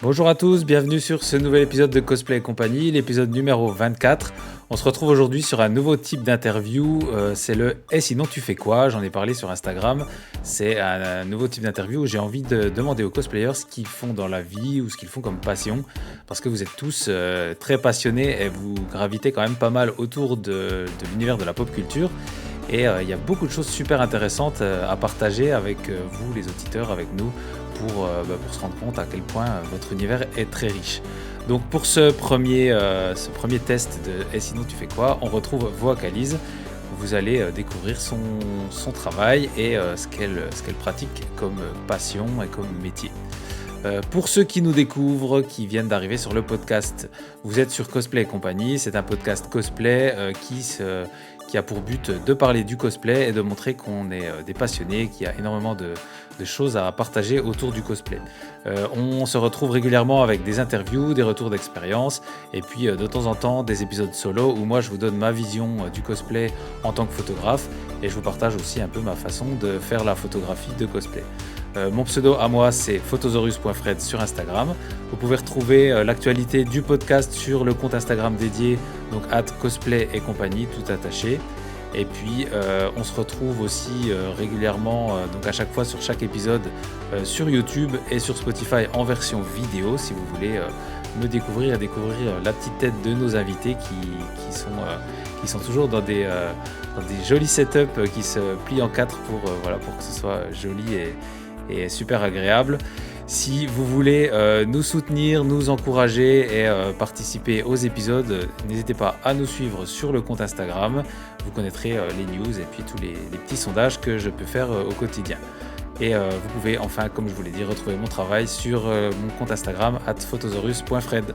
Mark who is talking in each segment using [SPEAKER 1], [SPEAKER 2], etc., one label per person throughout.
[SPEAKER 1] Bonjour à tous, bienvenue sur ce nouvel épisode de Cosplay et compagnie, l'épisode numéro 24. On se retrouve aujourd'hui sur un nouveau type d'interview, c'est le «Et sinon tu fais quoi?». J'en ai parlé sur Instagram. C'est un nouveau type d'interview où j'ai envie de demander aux cosplayers ce qu'ils font dans la vie ou ce qu'ils font comme passion, parce que vous êtes tous très passionnés et vous gravitez quand même pas mal autour de l'univers de la pop culture. Et il y a beaucoup de choses super intéressantes à partager avec vous, les auditeurs, avec nous, pour se rendre compte à quel point votre univers est très riche. Donc pour ce premier test de «Et sinon tu fais quoi?», on retrouve Voacalise. Vous allez découvrir son travail et ce qu'elle pratique comme passion et comme métier. Pour ceux qui nous découvrent, qui viennent d'arriver sur le podcast, vous êtes sur Cosplay et compagnie. C'est un podcast cosplay qui a pour but de parler du cosplay et de montrer qu'on est des passionnés, qu'il y a énormément de choses à partager autour du cosplay. On se retrouve régulièrement avec des interviews, des retours d'expérience et puis de temps en temps des épisodes solo où moi je vous donne ma vision du cosplay en tant que photographe et je vous partage aussi un peu ma façon de faire la photographie de cosplay. Mon pseudo à moi, c'est photosaurus.fred sur Instagram. Vous pouvez retrouver l'actualité du podcast sur le compte Instagram dédié, donc @cosplay et compagnie, tout attaché. Et puis, on se retrouve aussi régulièrement, donc à chaque fois sur chaque épisode, sur YouTube et sur Spotify en version vidéo, si vous voulez me découvrir et découvrir la petite tête de nos invités qui sont toujours dans des jolis setups qui se plient en quatre pour que ce soit joli et super agréable. Si vous voulez nous soutenir, nous encourager et participer aux épisodes, n'hésitez pas à nous suivre sur le compte Instagram. Vous connaîtrez les news et puis tous les petits sondages que je peux faire au quotidien. Et vous pouvez enfin, comme je vous l'ai dit, retrouver mon travail sur mon compte Instagram @photosaurus.fred.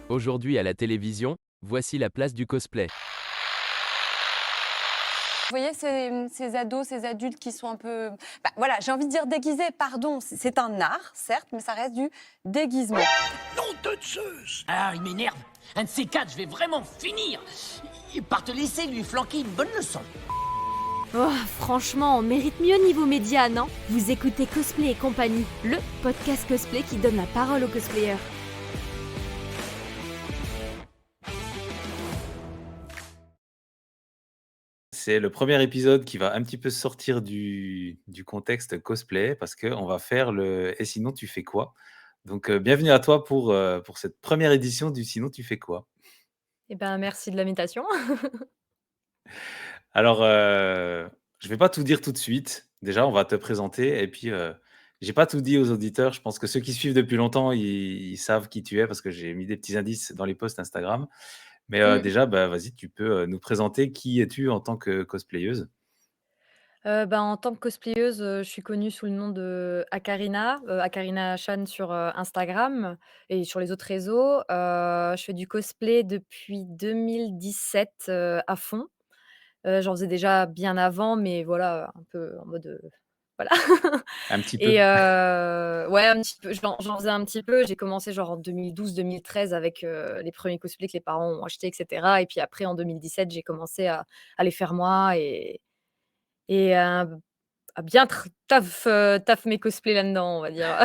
[SPEAKER 2] Aujourd'hui à la télévision, voici la place du cosplay.
[SPEAKER 3] Vous voyez ces ados, ces adultes qui sont un peu... voilà, j'ai envie de dire déguisés, pardon, c'est un art, certes, mais ça reste du déguisement.
[SPEAKER 4] Nom de Zeus! Ah, il m'énerve. Un de ces quatre, je vais vraiment finir par te laisser lui flanquer une bonne leçon.
[SPEAKER 5] Oh, franchement, on mérite mieux niveau média, non? Vous écoutez Cosplay et compagnie, le podcast cosplay qui donne la parole aux cosplayers.
[SPEAKER 1] C'est le premier épisode qui va un petit peu sortir du contexte cosplay parce qu'on va faire le «Et sinon tu fais quoi?». Donc bienvenue à toi pour cette première édition du «Sinon tu fais quoi?».
[SPEAKER 5] Eh ben, merci de l'invitation.
[SPEAKER 1] Alors, je vais pas tout dire tout de suite. Déjà, on va te présenter et puis, j'ai pas tout dit aux auditeurs. Je pense que ceux qui suivent depuis longtemps, ils savent qui tu es parce que j'ai mis des petits indices dans les posts Instagram. Mais,
[SPEAKER 5] Mm.
[SPEAKER 1] déjà, bah, vas-y, tu peux, nous présenter qui es-tu en tant que cosplayeuse?
[SPEAKER 5] En tant que cosplayeuse, je suis connue sous le nom de Akarina, Akarina Chan sur, Instagram et sur les autres réseaux. Je fais du cosplay depuis 2017, à fond. J'en faisais déjà bien avant, mais voilà, un peu en mode, voilà.
[SPEAKER 1] Un petit peu?
[SPEAKER 5] Et ouais, un petit peu, j'en faisais un petit peu. J'ai commencé genre en 2012-2013 avec, les premiers cosplays que les parents ont achetés et cetera et puis après en 2017, j'ai commencé à les faire moi et à bien taf mes cosplays là-dedans, on va dire.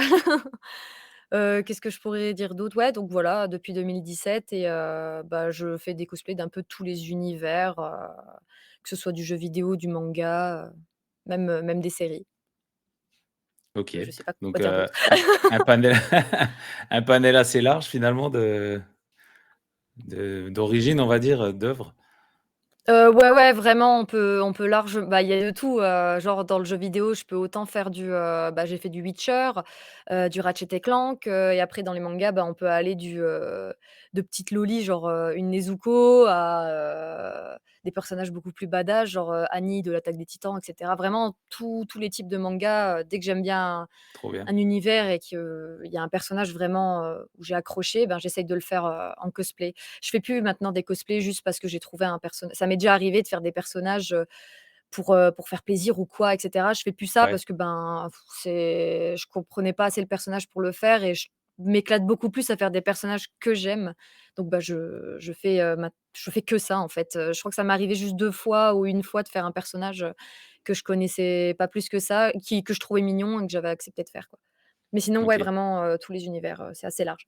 [SPEAKER 5] Qu'est-ce que je pourrais dire d'autre? Ouais, donc voilà, depuis 2017 et je fais des cosplays d'un peu tous les univers, que ce soit du jeu vidéo, du manga, même des séries.
[SPEAKER 1] OK.
[SPEAKER 5] Je sais pas quoi
[SPEAKER 1] Donc,
[SPEAKER 5] dire d'autre.
[SPEAKER 1] un panel un panel assez large finalement d'origine, on va dire, d'œuvres?
[SPEAKER 5] Ouais, ouais, vraiment, on peut large il y a de tout, genre dans le jeu vidéo, je peux autant faire j'ai fait du Witcher, du Ratchet& et Clank, et après dans les mangas, on peut aller de petites lolis, genre, une Nezuko à, des personnages beaucoup plus badass, genre, Annie de l'Attaque des Titans et cetera. Vraiment tous les types de mangas, dès que j'aime bien
[SPEAKER 1] Trop bien.
[SPEAKER 5] un univers et qu'il y a un personnage vraiment, où j'ai accroché, j'essaye de le faire, en cosplay. Je fais plus maintenant des cosplays juste parce que j'ai trouvé un personnage. Ça m'est déjà arrivé de faire des personnages, pour faire plaisir ou quoi et cetera. Je fais plus ça
[SPEAKER 1] Ouais.
[SPEAKER 5] parce que, je comprenais pas assez le personnage pour le faire et je m'éclate beaucoup plus à faire des personnages que j'aime. Donc je fais que ça en fait. Je crois que ça m'est arrivé juste 2 fois ou une fois de faire un personnage, que je connaissais pas plus que ça, que je trouvais mignon et que j'avais accepté de faire, quoi. Mais sinon, ouais,
[SPEAKER 1] OK.
[SPEAKER 5] vraiment, tous les univers, c'est assez large.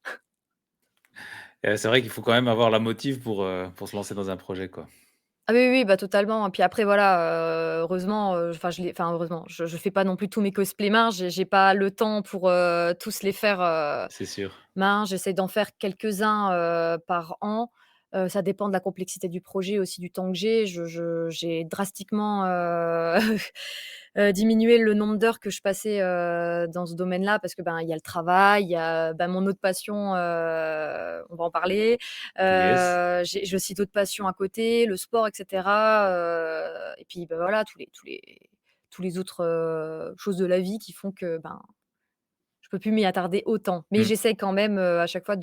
[SPEAKER 1] Et c'est vrai qu'il faut quand même avoir la motive pour se lancer dans un projet, quoi.
[SPEAKER 5] Ah oui, oui, bah, totalement. Puis après voilà, heureusement, heureusement, je fais pas non plus tous mes cosplays main, j'ai pas le temps pour, tous les faire,
[SPEAKER 1] C'est sûr.
[SPEAKER 5] main. J'essaie d'en faire quelques-uns, par an. Ça dépend de la complexité du projet, aussi du temps que j'ai. J'ai drastiquement, diminué le nombre d'heures que je passais, dans ce domaine-là parce que, ben, il y a le travail, il y a, bah, mon autre passion, on va en parler.
[SPEAKER 1] Yes.
[SPEAKER 5] J'ai aussi d'autres passions à côté, le sport et cetera, et puis, bah, voilà, tous les autres, choses de la vie qui font que, ben, je peux plus m'y attarder autant. Mais
[SPEAKER 1] Mmh.
[SPEAKER 5] j'essaie quand même, à chaque fois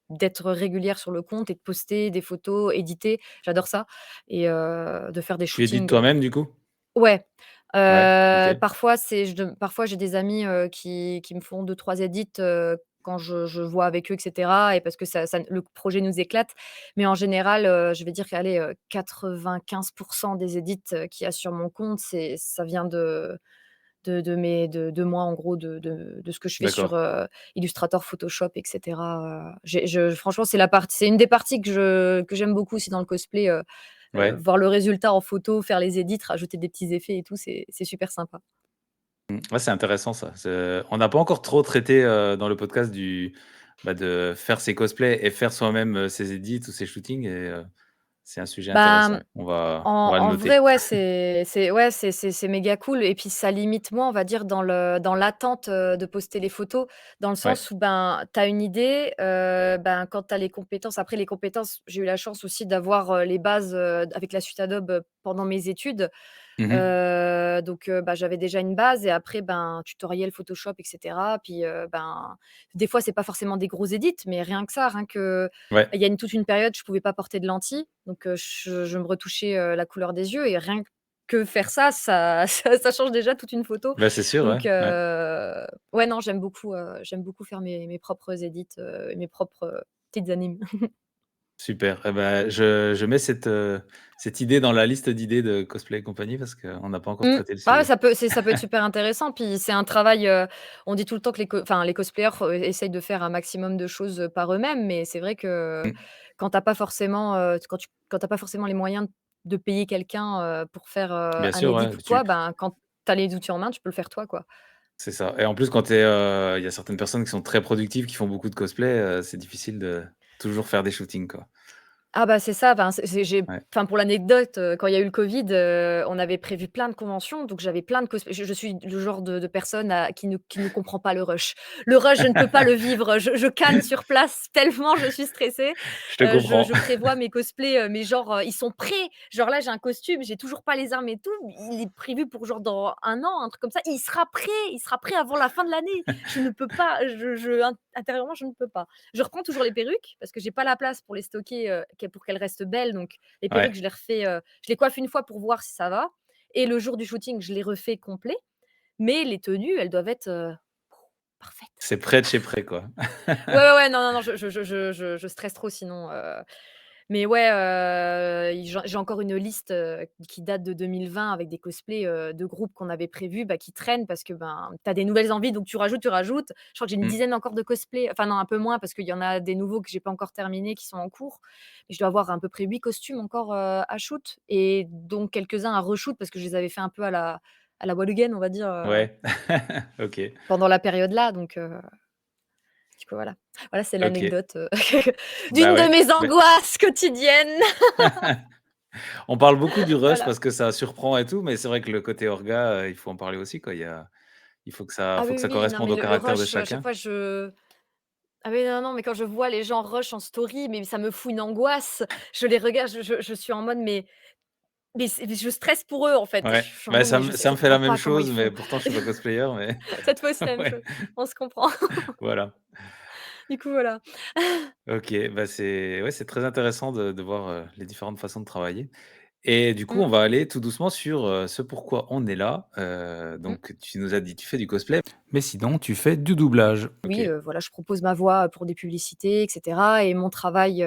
[SPEAKER 5] d'être régulière sur le compte et de poster des photos, éditer, j'adore ça et de faire des
[SPEAKER 1] Tu édites
[SPEAKER 5] shootings,
[SPEAKER 1] toi-même, du coup?
[SPEAKER 5] ouais,
[SPEAKER 1] Ouais, OK.
[SPEAKER 5] parfois j'ai des amis, qui me font 2-3 edits, quand je vois avec eux et cetera et parce que ça le projet nous éclate. Mais en général, je vais dire qu'allez, 95 des edits, qu'il y a sur mon compte, ça vient de moi en gros, de ce que je fais sur,
[SPEAKER 1] D'accord.
[SPEAKER 5] Illustrator, Photoshop et cetera. Franchement, c'est une des parties que j'aime beaucoup aussi dans le cosplay,
[SPEAKER 1] Ouais.
[SPEAKER 5] voir le résultat en photo, faire les edits, rajouter des petits effets et tout, c'est super sympa.
[SPEAKER 1] Ouais, c'est intéressant ça. On n'a pas encore trop traité, dans le podcast de faire ses cosplays et faire soi-même, ses edits ou ses shootings et c'est un sujet
[SPEAKER 5] Bah,
[SPEAKER 1] intéressant. On
[SPEAKER 5] en
[SPEAKER 1] va le
[SPEAKER 5] en
[SPEAKER 1] noter.
[SPEAKER 5] vrai, ouais, c'est méga cool et puis ça limite moins, on va dire, dans l'attente, de poster les photos, dans le
[SPEAKER 1] Ouais.
[SPEAKER 5] sens où, ben, tu as une idée, ben, quand tu as les compétences après les compétences, j'ai eu la chance aussi d'avoir, les bases, avec la suite Adobe, pendant mes études.
[SPEAKER 1] Mmh.
[SPEAKER 5] Donc bah, j'avais déjà une base et après, ben, tutoriel Photoshop et cetera. Puis, ben, des fois, c'est pas forcément des gros edits, mais rien que ça, rien que
[SPEAKER 1] Ouais.
[SPEAKER 5] il y a toute une période, je pouvais pas porter de lentilles, donc je me retouchais, la couleur des yeux et rien que faire ça, ça change déjà toute une photo.
[SPEAKER 1] Bah, c'est sûr, ouais,
[SPEAKER 5] Donc
[SPEAKER 1] ouais.
[SPEAKER 5] ouais, non, j'aime beaucoup faire mes propres edits, et mes propres, petites animes.
[SPEAKER 1] Super. Et bah, je mets cette idée dans la liste d'idées de Cosplay et compagnie parce qu'on n'a pas encore
[SPEAKER 5] Mmh.
[SPEAKER 1] traité le
[SPEAKER 5] Ah ouais,
[SPEAKER 1] sujet.
[SPEAKER 5] ça peut être super intéressant, puis c'est un travail, on dit tout le temps que les cosplayers, essayent de faire un maximum de choses, par eux-mêmes, mais c'est vrai que
[SPEAKER 1] Mmh.
[SPEAKER 5] quand tu pas forcément les moyens de payer quelqu'un, pour faire,
[SPEAKER 1] Bien
[SPEAKER 5] un
[SPEAKER 1] sûr,
[SPEAKER 5] edit
[SPEAKER 1] ouais,
[SPEAKER 5] ou quoi, ben, quand tu as les outils en main, tu peux le faire toi, quoi.
[SPEAKER 1] c'est ça et en plus quand il y a certaines personnes qui sont très productives, qui font beaucoup de cosplay, c'est difficile de toujours faire des shootings, quoi.
[SPEAKER 5] Ah bah, c'est ça, enfin, c'est j'ai
[SPEAKER 1] Ouais.
[SPEAKER 5] enfin, pour l'anecdote, quand il y a eu le covid, on avait prévu plein de conventions, donc j'avais plein de je suis le genre de personne qui ne comprend pas le rush. Le rush, je ne peux pas le vivre, je canne sur place tellement je suis stressée.
[SPEAKER 1] Je te
[SPEAKER 5] Je
[SPEAKER 1] comprends.
[SPEAKER 5] je prévois mes cosplays, mais genre, ils sont prêts. Genre là, j'ai un costume, j'ai toujours pas les armes et tout, il est prévu pour genre dans 1 an, un truc comme ça. Il sera prêt avant la fin de l'année. Je ne peux pas, intérieurement, je ne peux pas. Je reprends toujours les perruques parce que j'ai pas la place pour les stocker, pour qu'elles restent belles, donc les perruques,
[SPEAKER 1] Ouais,
[SPEAKER 5] je les coiffe une fois pour voir si ça va et le jour du shooting, je les refais complets, mais les tenues, elles doivent être, parfaites.
[SPEAKER 1] c'est près de chez près, quoi.
[SPEAKER 5] Ouais, ouais, ouais, non, non, non, je stresse trop sinon, mais ouais, j'ai encore une liste, qui date de 2020 avec des cosplays, de groupes qu'on avait prévus, bah, qui traînent parce que, ben, tu as des nouvelles envies donc tu rajoutes, tu rajoutes. Je crois que j'ai une
[SPEAKER 1] Mmh.
[SPEAKER 5] dizaine encore de cosplays, enfin non, un peu moins parce qu'il y en a des nouveaux que j'ai pas encore terminés qui sont en cours. Mais je dois avoir à peu près 8 costumes encore, à shoot et donc quelques-uns à reshoot parce que je les avais fait un peu à la one again, on va dire,
[SPEAKER 1] Ouais. OK,
[SPEAKER 5] pendant la période là donc du coup voilà. Voilà, c'est
[SPEAKER 1] OK.
[SPEAKER 5] l'anecdote,
[SPEAKER 1] Bah,
[SPEAKER 5] d'une de
[SPEAKER 1] ouais,
[SPEAKER 5] mes
[SPEAKER 1] mais
[SPEAKER 5] angoisses quotidiennes.
[SPEAKER 1] on parle beaucoup du rush
[SPEAKER 5] Voilà.
[SPEAKER 1] parce que ça surprend et tout, mais c'est vrai que le côté orga, il faut en parler aussi, quoi. Il
[SPEAKER 5] Ah
[SPEAKER 1] faut
[SPEAKER 5] oui,
[SPEAKER 1] que
[SPEAKER 5] oui,
[SPEAKER 1] ça
[SPEAKER 5] oui, non,
[SPEAKER 1] corresponde
[SPEAKER 5] mais
[SPEAKER 1] au
[SPEAKER 5] le
[SPEAKER 1] caractère de
[SPEAKER 5] rush, à chaque
[SPEAKER 1] chacun.
[SPEAKER 5] fois ah oui, non, non, mais quand je vois les gens rush en story, mais ça me fout une angoisse. Je les regarde, je suis en mode, mais je stresse pour eux, en fait. Je
[SPEAKER 1] Ouais,
[SPEAKER 5] suis en
[SPEAKER 1] bah,
[SPEAKER 5] mode: «Mais
[SPEAKER 1] ça
[SPEAKER 5] je
[SPEAKER 1] me fait la
[SPEAKER 5] comprends
[SPEAKER 1] même
[SPEAKER 5] pas comment ils
[SPEAKER 1] chose, mais
[SPEAKER 5] font».
[SPEAKER 1] pourtant je suis pas cosplayer, mais
[SPEAKER 5] Cette fois, c'est la même
[SPEAKER 1] ouais,
[SPEAKER 5] chose. On se comprend.
[SPEAKER 1] voilà.
[SPEAKER 5] Du coup, voilà.
[SPEAKER 1] OK, bah, c'est très intéressant de voir, les différentes façons de travailler et du coup,
[SPEAKER 5] Mmh,
[SPEAKER 1] on va aller tout doucement sur, ce pourquoi on est là.
[SPEAKER 5] mmh.
[SPEAKER 1] Donc tu nous as dit, tu fais du cosplay, mais sinon tu fais du doublage. OK.
[SPEAKER 5] Oui, voilà, je propose ma voix, pour des publicités et cetera et mon travail,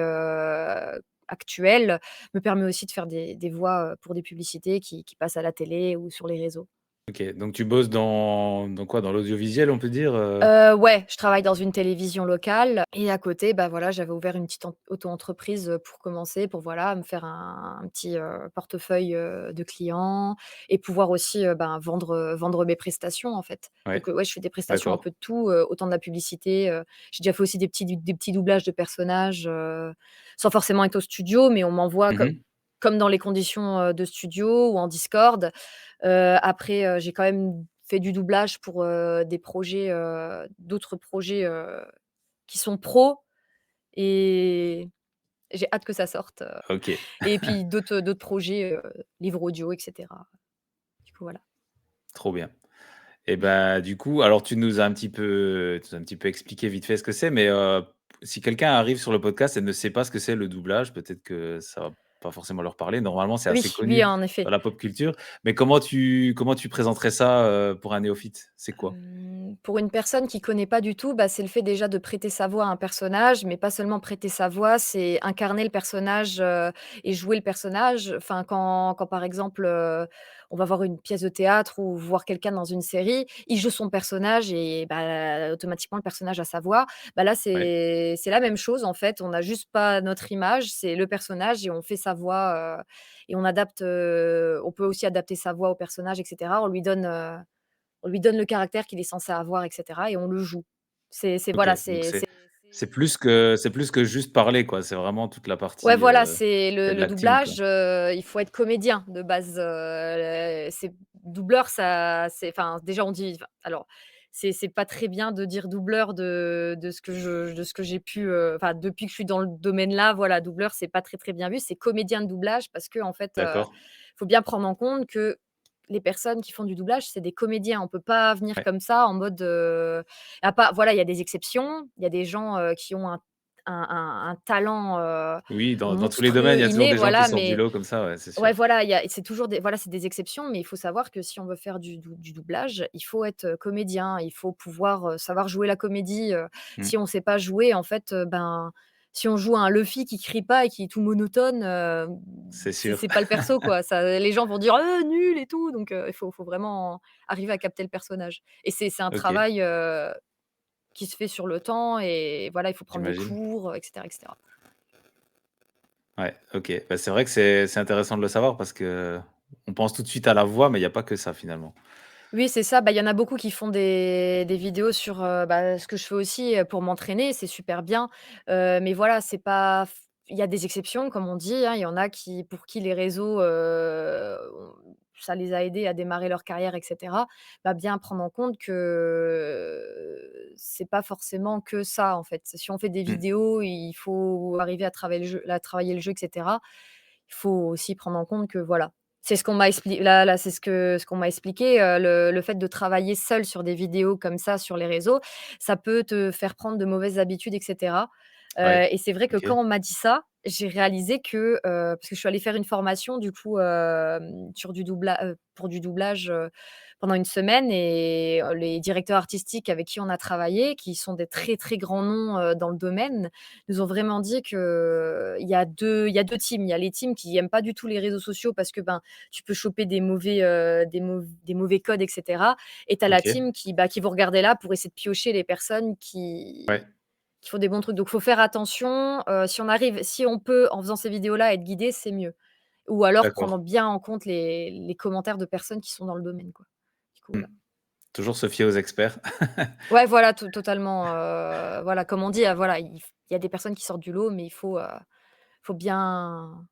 [SPEAKER 5] actuelle me permet aussi de faire des voix, pour des publicités qui passent à la télé ou sur les réseaux.
[SPEAKER 1] OK, donc tu bosses dans quoi? Dans l'audiovisuel, on peut dire,
[SPEAKER 5] Ouais, je travaille dans une télévision locale et à côté, bah, voilà, j'avais ouvert une petite auto-entreprise, pour commencer, pour voilà, me faire un petit, portefeuille, de clients et pouvoir aussi, ben, vendre mes prestations, en fait.
[SPEAKER 1] Ouais,
[SPEAKER 5] Donc, ouais, je fais des prestations un
[SPEAKER 1] d'accord.
[SPEAKER 5] peu de tout, autant de la publicité, j'ai déjà fait aussi des petits doublages de personnages, sans forcément être au studio, mais on m'envoie
[SPEAKER 1] Mmh.
[SPEAKER 5] comme dans les conditions, de studio ou en Discord. Après, j'ai quand même fait du doublage pour, des projets, d'autres projets, qui sont pros et j'ai hâte que ça sorte,
[SPEAKER 1] OK,
[SPEAKER 5] et puis d'autres projets, livres audio et cetera. Du coup, voilà.
[SPEAKER 1] trop bien. Et bah, du coup, alors tu nous as un petit peu expliqué vite fait ce que c'est, mais si quelqu'un arrive sur le podcast et ne sait pas ce que c'est le doublage, peut-être que ça va pas forcément leur parler. Normalement, c'est assez
[SPEAKER 5] Oui, oui,
[SPEAKER 1] connu
[SPEAKER 5] en
[SPEAKER 1] dans
[SPEAKER 5] effet.
[SPEAKER 1] la pop culture, mais comment tu présenterais ça, pour un néophyte? C'est quoi?
[SPEAKER 5] Pour une personne qui connaît pas du tout, bah, c'est le fait déjà de prêter sa voix à un personnage, mais pas seulement prêter sa voix, c'est incarner le personnage, et jouer le personnage. Enfin, quand par exemple, on va voir une pièce de théâtre ou voir quelqu'un dans une série, il joue son personnage et bah, automatiquement le personnage a sa voix. Bah, là,
[SPEAKER 1] Ouais,
[SPEAKER 5] c'est la même chose en fait, on n'a juste pas notre image, c'est le personnage et on fait sa voix, et on adapte, on peut aussi adapter sa voix au personnage et cetera. On lui donne le caractère qu'il est censé avoir et cetera et on le joue. C'est
[SPEAKER 1] OK,
[SPEAKER 5] voilà,
[SPEAKER 1] donc
[SPEAKER 5] c'est
[SPEAKER 1] c'est plus que juste parler, quoi. C'est vraiment toute la
[SPEAKER 5] ouais,
[SPEAKER 1] partie,
[SPEAKER 5] voilà, c'est
[SPEAKER 1] il y
[SPEAKER 5] le
[SPEAKER 1] a de
[SPEAKER 5] le
[SPEAKER 1] l'acting, quoi.
[SPEAKER 5] doublage, il faut être comédien de base, c'est doubleur, ça c'est enfin, déjà on dit enfin, alors, c'est pas très bien de dire doubleur de ce que j'ai pu, enfin, depuis que je suis dans le domaine-là, voilà, doubleur, c'est pas très, très bien vu. C'est comédien de doublage parce qu'en fait,
[SPEAKER 1] D'accord.
[SPEAKER 5] faut bien prendre en compte que les personnes qui font du doublage, c'est des comédiens. On peut pas venir
[SPEAKER 1] Ouais.
[SPEAKER 5] comme ça en mode, à part voilà, il y a des exceptions, il y a des gens, qui ont un talent,
[SPEAKER 1] Oui, dans tous les domaines,
[SPEAKER 5] monstrueux,
[SPEAKER 1] il y a toujours
[SPEAKER 5] inné,
[SPEAKER 1] des gens qui
[SPEAKER 5] voilà,
[SPEAKER 1] sortent du
[SPEAKER 5] mais
[SPEAKER 1] lot comme ça, ouais, c'est
[SPEAKER 5] ouais,
[SPEAKER 1] sûr.
[SPEAKER 5] voilà, il y a c'est toujours des voilà, c'est des exceptions, mais il faut savoir que si on veut faire du doublage, il faut être, comédien, il faut pouvoir, savoir jouer la comédie,
[SPEAKER 1] Mmh,
[SPEAKER 5] si on sait pas jouer, en fait, ben, si on joue un Luffy qui crie pas et qui est tout monotone,
[SPEAKER 1] c'est
[SPEAKER 5] c'est
[SPEAKER 1] sûr.
[SPEAKER 5] c'est pas le perso, quoi. Ça les gens vont dire: nul et tout», donc il faut vraiment arriver à capter le personnage et c'est un
[SPEAKER 1] OK,
[SPEAKER 5] travail, qui se fait sur le temps et voilà, il faut prendre des
[SPEAKER 1] j'imagine.
[SPEAKER 5] cours, et cetera et cetera.
[SPEAKER 1] Ouais, OK. Bah, c'est vrai que c'est intéressant de le savoir parce qu'on pense tout de suite à la voix, mais il y a pas que ça finalement.
[SPEAKER 5] Oui, c'est ça. Bah, il y en a beaucoup qui font des vidéos sur, bah, ce que je fais aussi, pour m'entraîner, c'est super bien. Mais voilà, c'est pas f il y a des exceptions comme on dit, hein. Il y en a pour qui les réseaux, ça les a aidés à démarrer leur carrière et cetera. Bah, bien prendre en compte que c'est pas forcément que ça, en fait. Si on fait des
[SPEAKER 1] Mmh,
[SPEAKER 5] vidéos, il faut arriver à travailler le jeu et cetera. Il faut aussi prendre en compte que voilà, c'est ce qu'on m'a expliqué. Là, c'est ce qu'on m'a expliqué, le fait de travailler seul sur des vidéos comme ça sur les réseaux, ça peut te faire prendre de mauvaises habitudes et cetera.
[SPEAKER 1] ouais,
[SPEAKER 5] Et c'est vrai que
[SPEAKER 1] OK,
[SPEAKER 5] quand on m'a dit ça, j'ai réalisé que, parce que je suis allée faire une formation du coup, pour du doublage, pendant une semaine et les directeurs artistiques avec qui on a travaillé, qui sont des très, très grands noms, dans le domaine, nous ont vraiment dit que il y a deux teams. Il y a les teams qui aiment pas du tout les réseaux sociaux parce que, ben, tu peux choper des mauvais codes et cetera et tu as la
[SPEAKER 1] OK,
[SPEAKER 5] team qui vont regarder là pour essayer de piocher les personnes
[SPEAKER 1] ouais,
[SPEAKER 5] qui font des bons trucs. Donc faut faire attention, si on peut, en faisant ces vidéos-là, être guidé, c'est mieux. Ou alors
[SPEAKER 1] d'accord.
[SPEAKER 5] prendre bien en compte les commentaires de personnes qui sont dans le domaine, quoi. Du coup,
[SPEAKER 1] Mmh.
[SPEAKER 5] voilà.
[SPEAKER 1] Toujours se fier aux experts.
[SPEAKER 5] Ouais, voilà, totalement, voilà, comme on dit, voilà, il y a des personnes qui sortent du lot, mais faut bien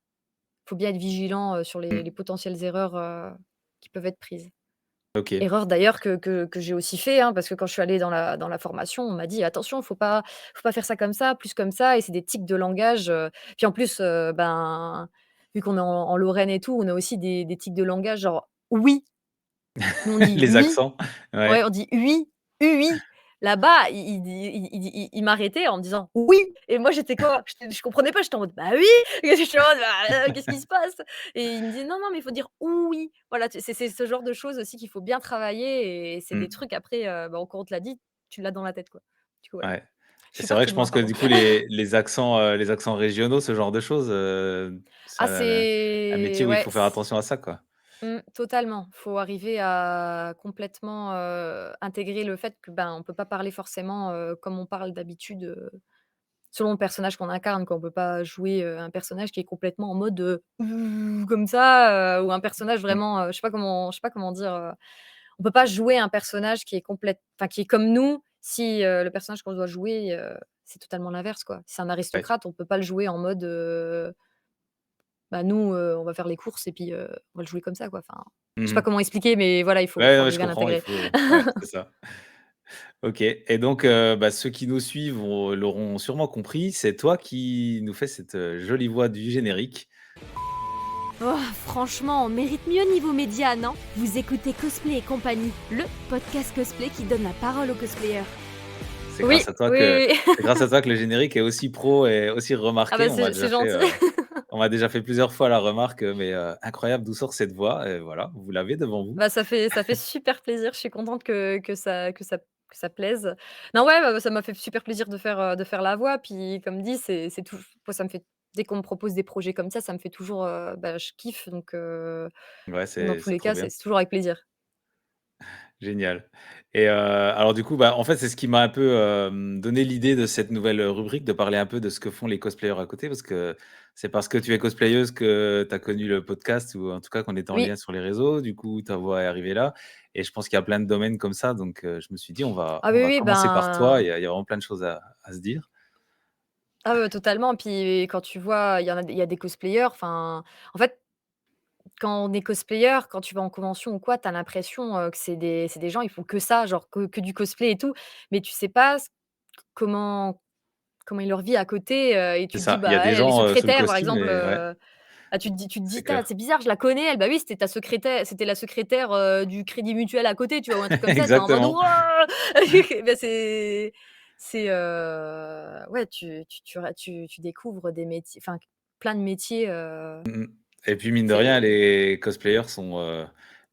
[SPEAKER 5] faut bien être vigilant, sur les
[SPEAKER 1] Mmh,
[SPEAKER 5] potentielles erreurs, qui peuvent être prises.
[SPEAKER 1] OK,
[SPEAKER 5] Erreurs d'ailleurs que j'ai aussi fait, hein, parce que quand je suis allée dans la formation, on m'a dit: «Attention, faut pas faire ça comme ça, plus comme ça» et c'est des tics de langage, puis en plus, ben, vu qu'on est en Lorraine et tout, on a aussi des tics de langage genre «oui». Nous on dit
[SPEAKER 1] les
[SPEAKER 5] «oui».
[SPEAKER 1] accents,
[SPEAKER 5] Ouais,
[SPEAKER 1] ouais.
[SPEAKER 5] on dit «oui», «ui». Là-bas, il m'arrêtait en me disant: «Oui» et moi j'étais quoi? Je comprenais pas, j'étais en mode: «Bah oui!» j'étais en mode: «Bah, qu'est-ce qui se passe?» et il me disait: «Non, non, mais il faut dire "oui"». Voilà, c'est ce genre de choses aussi qu'il faut bien travailler et c'est des
[SPEAKER 1] Mmh,
[SPEAKER 5] trucs après, bah, quand on te l'a dit, tu l'as dans la tête, quoi. Du coup, voilà.
[SPEAKER 1] ouais.
[SPEAKER 5] Je
[SPEAKER 1] Et
[SPEAKER 5] suis
[SPEAKER 1] c'est vrai que
[SPEAKER 5] partie
[SPEAKER 1] je
[SPEAKER 5] de loin,
[SPEAKER 1] pense que
[SPEAKER 5] pardon.
[SPEAKER 1] du coup, les accents régionaux, ce genre de choses, c'est
[SPEAKER 5] Ah,
[SPEAKER 1] un métier
[SPEAKER 5] c'est
[SPEAKER 1] où il
[SPEAKER 5] ouais,
[SPEAKER 1] faut faire attention à ça, quoi.
[SPEAKER 5] totalement. Faut arriver à complètement, intégrer le fait que, ben, on peut pas parler forcément, comme on parle d'habitude, selon le personnage qu'on incarne, quoi. On peut pas jouer, un personnage qui est complètement en mode, comme ça, ou un personnage
[SPEAKER 1] Mmh.
[SPEAKER 5] vraiment, je sais pas comment dire, on peut pas jouer un personnage qui est enfin, qui est comme nous, si, le personnage qu'on doit jouer, c'est totalement l'inverse, quoi. Si c'est un
[SPEAKER 1] Ouais.
[SPEAKER 5] aristocrate, on peut pas le jouer en mode, bah, nous, on va faire les courses et puis, on va le jouer comme ça, quoi. Enfin, je sais pas
[SPEAKER 1] Mmh.
[SPEAKER 5] comment expliquer, mais voilà, il
[SPEAKER 1] Ouais,
[SPEAKER 5] faut
[SPEAKER 1] non, mais je
[SPEAKER 5] arriver à
[SPEAKER 1] comprends, il
[SPEAKER 5] l'intégrer.
[SPEAKER 1] faut ouais, c'est ça. OK et donc bah, ceux qui nous suivent l'auront sûrement compris, c'est toi qui nous fais cette, jolie voix du générique.
[SPEAKER 6] Oh, franchement, on mérite mieux niveau média, non? Vous écoutez Cosplay et compagnie, le podcast cosplay qui donne la parole aux cosplayers.
[SPEAKER 1] C'est
[SPEAKER 5] Oui,
[SPEAKER 1] grâce à toi
[SPEAKER 5] oui,
[SPEAKER 1] que
[SPEAKER 5] oui, oui.
[SPEAKER 1] c'est grâce à toi que le générique est aussi pro et aussi
[SPEAKER 5] Ah
[SPEAKER 1] remarqué.
[SPEAKER 5] bah, c'est gentil.
[SPEAKER 1] On m'a déjà fait plusieurs fois la remarque, mais «Incroyable, d'où sort cette voix?» Et voilà, vous l'avez devant vous.
[SPEAKER 5] Bah, ça fait super plaisir. Je suis contente que ça plaise. Non, ouais, bah, ça m'a fait super plaisir de faire la voix. Puis comme dit, c'est tout moi, ça me fait dès qu'on me propose des projets comme ça me fait toujours, bah, je kiffe
[SPEAKER 1] Ouais,
[SPEAKER 5] donc dans tous
[SPEAKER 1] c'est
[SPEAKER 5] les
[SPEAKER 1] trop
[SPEAKER 5] cas,
[SPEAKER 1] bien.
[SPEAKER 5] c'est toujours avec plaisir.
[SPEAKER 1] Génial et alors du coup, bah, en fait, c'est ce qui m'a un peu, donné l'idée de cette nouvelle, rubrique, de parler un peu de ce que font les cosplayers à côté. Parce que c'est parce que tu es cosplayeuse que tu as connu le podcast ou en tout cas qu'on était en lien
[SPEAKER 5] Oui.
[SPEAKER 1] sur les réseaux. Du coup, ta voix est arrivée là et je pense qu'il y a plein de domaines comme ça donc je me suis dit:
[SPEAKER 5] Ah
[SPEAKER 1] on
[SPEAKER 5] oui,
[SPEAKER 1] va
[SPEAKER 5] oui,
[SPEAKER 1] commencer par toi».
[SPEAKER 5] ben
[SPEAKER 1] Il y a vraiment plein de choses à se dire.
[SPEAKER 5] ah ouais, totalement. Puis quand tu vois, il y a des cosplayers, enfin, en fait, quand on est cosplayer, quand tu vas en convention ou quoi, tu as l'impression, que c'est des gens, ils font que ça, genre que du cosplay et tout. Mais tu sais pas comment est leur vie à côté, et
[SPEAKER 1] C'est
[SPEAKER 5] tu te dis:
[SPEAKER 1] ça, il y a
[SPEAKER 5] «Bah,
[SPEAKER 1] des
[SPEAKER 5] elle est
[SPEAKER 1] gens, sous le
[SPEAKER 5] secrétaire», par
[SPEAKER 1] costume
[SPEAKER 5] exemple,
[SPEAKER 1] et ouais,
[SPEAKER 5] ah, tu te
[SPEAKER 1] c'est
[SPEAKER 5] dis: «Tu
[SPEAKER 1] clair.
[SPEAKER 5] c'est bizarre, je la connais elle». Bah oui, c'était la secrétaire, du Crédit Mutuel à côté, tu vois? Ou un truc comme ça. Tu es en mode:
[SPEAKER 1] Exactement.
[SPEAKER 5] «Waouh!» bah, ouais, tu découvres des métiers, enfin, plein de métiers,
[SPEAKER 1] Mmh mh et puis mine de rien,
[SPEAKER 5] c'est
[SPEAKER 1] les cosplayers sont,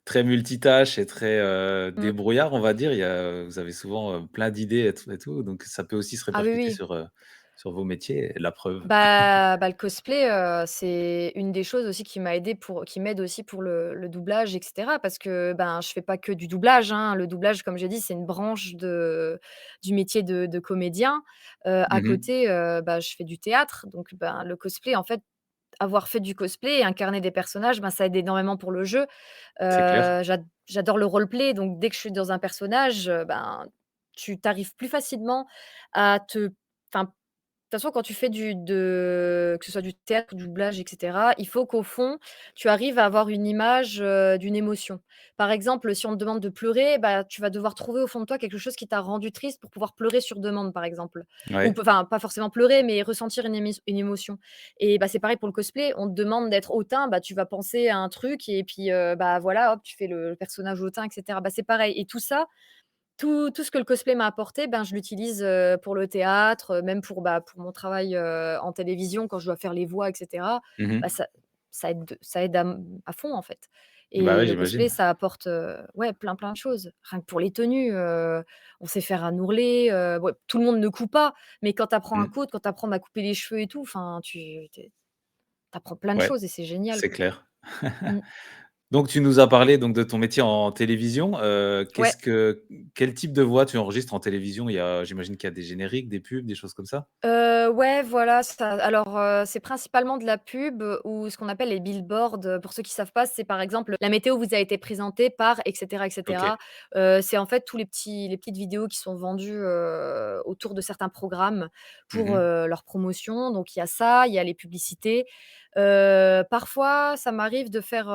[SPEAKER 1] très multitâches et très,
[SPEAKER 5] mmh.
[SPEAKER 1] débrouillards, on va dire. Vous avez souvent, plein d'idées et tout, donc ça peut aussi se
[SPEAKER 5] Ah oui,
[SPEAKER 1] répercuter
[SPEAKER 5] oui.
[SPEAKER 1] sur vos métiers et la preuve.
[SPEAKER 5] Le cosplay, c'est une des choses aussi qui m'aide aussi pour le doublage et cetera. Parce que, ben, je fais pas que du doublage, hein. Le doublage, comme j'ai dit, c'est une branche du métier de comédien. À
[SPEAKER 1] Mmh mh.
[SPEAKER 5] côté, bah, je fais du théâtre, donc ben, le cosplay, en fait, avoir fait du cosplay et incarner des personnages, ben, ça aide énormément pour le jeu.
[SPEAKER 1] C'est clair.
[SPEAKER 5] J'adore le roleplay, donc dès que je suis dans un personnage, ben, tu arrives plus facilement à te enfin, de toute façon, quand tu fais que ce soit du théâtre, du doublage et cetera, il faut qu'au fond, tu arrives à avoir une image, d'une émotion. Par exemple, si on te demande de pleurer, bah, tu vas devoir trouver au fond de toi quelque chose qui t'a rendu triste pour pouvoir pleurer sur demande, par exemple. Ou
[SPEAKER 1] Ouais,
[SPEAKER 5] enfin, pas forcément pleurer, mais ressentir une émotion. Et bah, c'est pareil pour le cosplay, on te demande d'être hautain, bah, tu vas penser à un truc et puis, bah, voilà, hop, tu fais le personnage hautain et cetera. Bah, c'est pareil et tout ça, tout ce que le cosplay m'a apporté, ben, je l'utilise, pour le théâtre, même pour, bah, pour mon travail, en télévision quand je dois faire les voix et cetera.
[SPEAKER 1] mmh mh.
[SPEAKER 5] Bah, ça aide à fond, en fait.
[SPEAKER 1] Bah,
[SPEAKER 5] Et
[SPEAKER 1] ouais,
[SPEAKER 5] le cosplay,
[SPEAKER 1] j'imagine.
[SPEAKER 5] ça apporte, ouais, plein de choses. Rien que pour les tenues, on sait faire un ourlet, ouais, tout le monde ne coupe pas, mais quand tu apprends à
[SPEAKER 1] Mmh.
[SPEAKER 5] coudre, quand tu apprends à couper les cheveux et tout, enfin, tu apprends plein de
[SPEAKER 1] Ouais,
[SPEAKER 5] choses et c'est génial,
[SPEAKER 1] c'est
[SPEAKER 5] quoi.
[SPEAKER 1] clair.
[SPEAKER 5] Mmh.
[SPEAKER 1] Donc tu nous as parlé donc de ton métier en télévision,
[SPEAKER 5] Ouais.
[SPEAKER 1] quel type de voix tu enregistres en télévision? J'imagine qu'il y a des génériques, des pubs, des choses comme ça?
[SPEAKER 5] Ouais, voilà, ça alors, c'est principalement de la pub, ou ce qu'on appelle les billboards. Pour ceux qui savent pas, c'est par exemple, la météo vous a été présentée par et cetera et
[SPEAKER 1] OK.
[SPEAKER 5] cetera. C'est en fait tous les petites vidéos qui sont vendues, autour de certains programmes
[SPEAKER 1] Mmh
[SPEAKER 5] pour,
[SPEAKER 1] mh.
[SPEAKER 5] leur promotion. Donc il y a ça, il y a les publicités. Parfois, ça m'arrive de faire,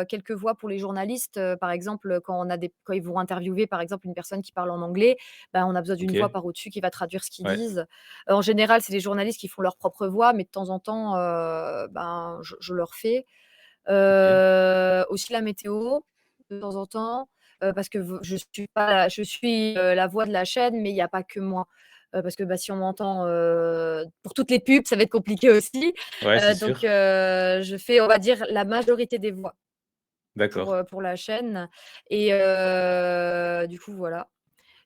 [SPEAKER 5] quelques voix pour les journalistes, par exemple, quand ils vont interviewer, par exemple, une personne qui parle en anglais, ben, on a besoin d'une voix
[SPEAKER 1] OK.
[SPEAKER 5] par au-dessus qui va traduire ce qu'ils
[SPEAKER 1] Ouais.
[SPEAKER 5] disent. En général, c'est les journalistes qui font leur propre voix, mais de temps en temps, ben, je leur fais.
[SPEAKER 1] OK.
[SPEAKER 5] Aussi la météo, de temps en temps, parce que je suis, la voix de la chaîne, mais il y a pas que moi. Parce que, bah, si on m'entend, pour toutes les pubs, ça va être compliqué aussi.
[SPEAKER 1] Ouais, c'est
[SPEAKER 5] Donc
[SPEAKER 1] sûr.
[SPEAKER 5] je fais, on va dire, la majorité des voix
[SPEAKER 1] D'accord.
[SPEAKER 5] pour la chaîne et du coup, voilà.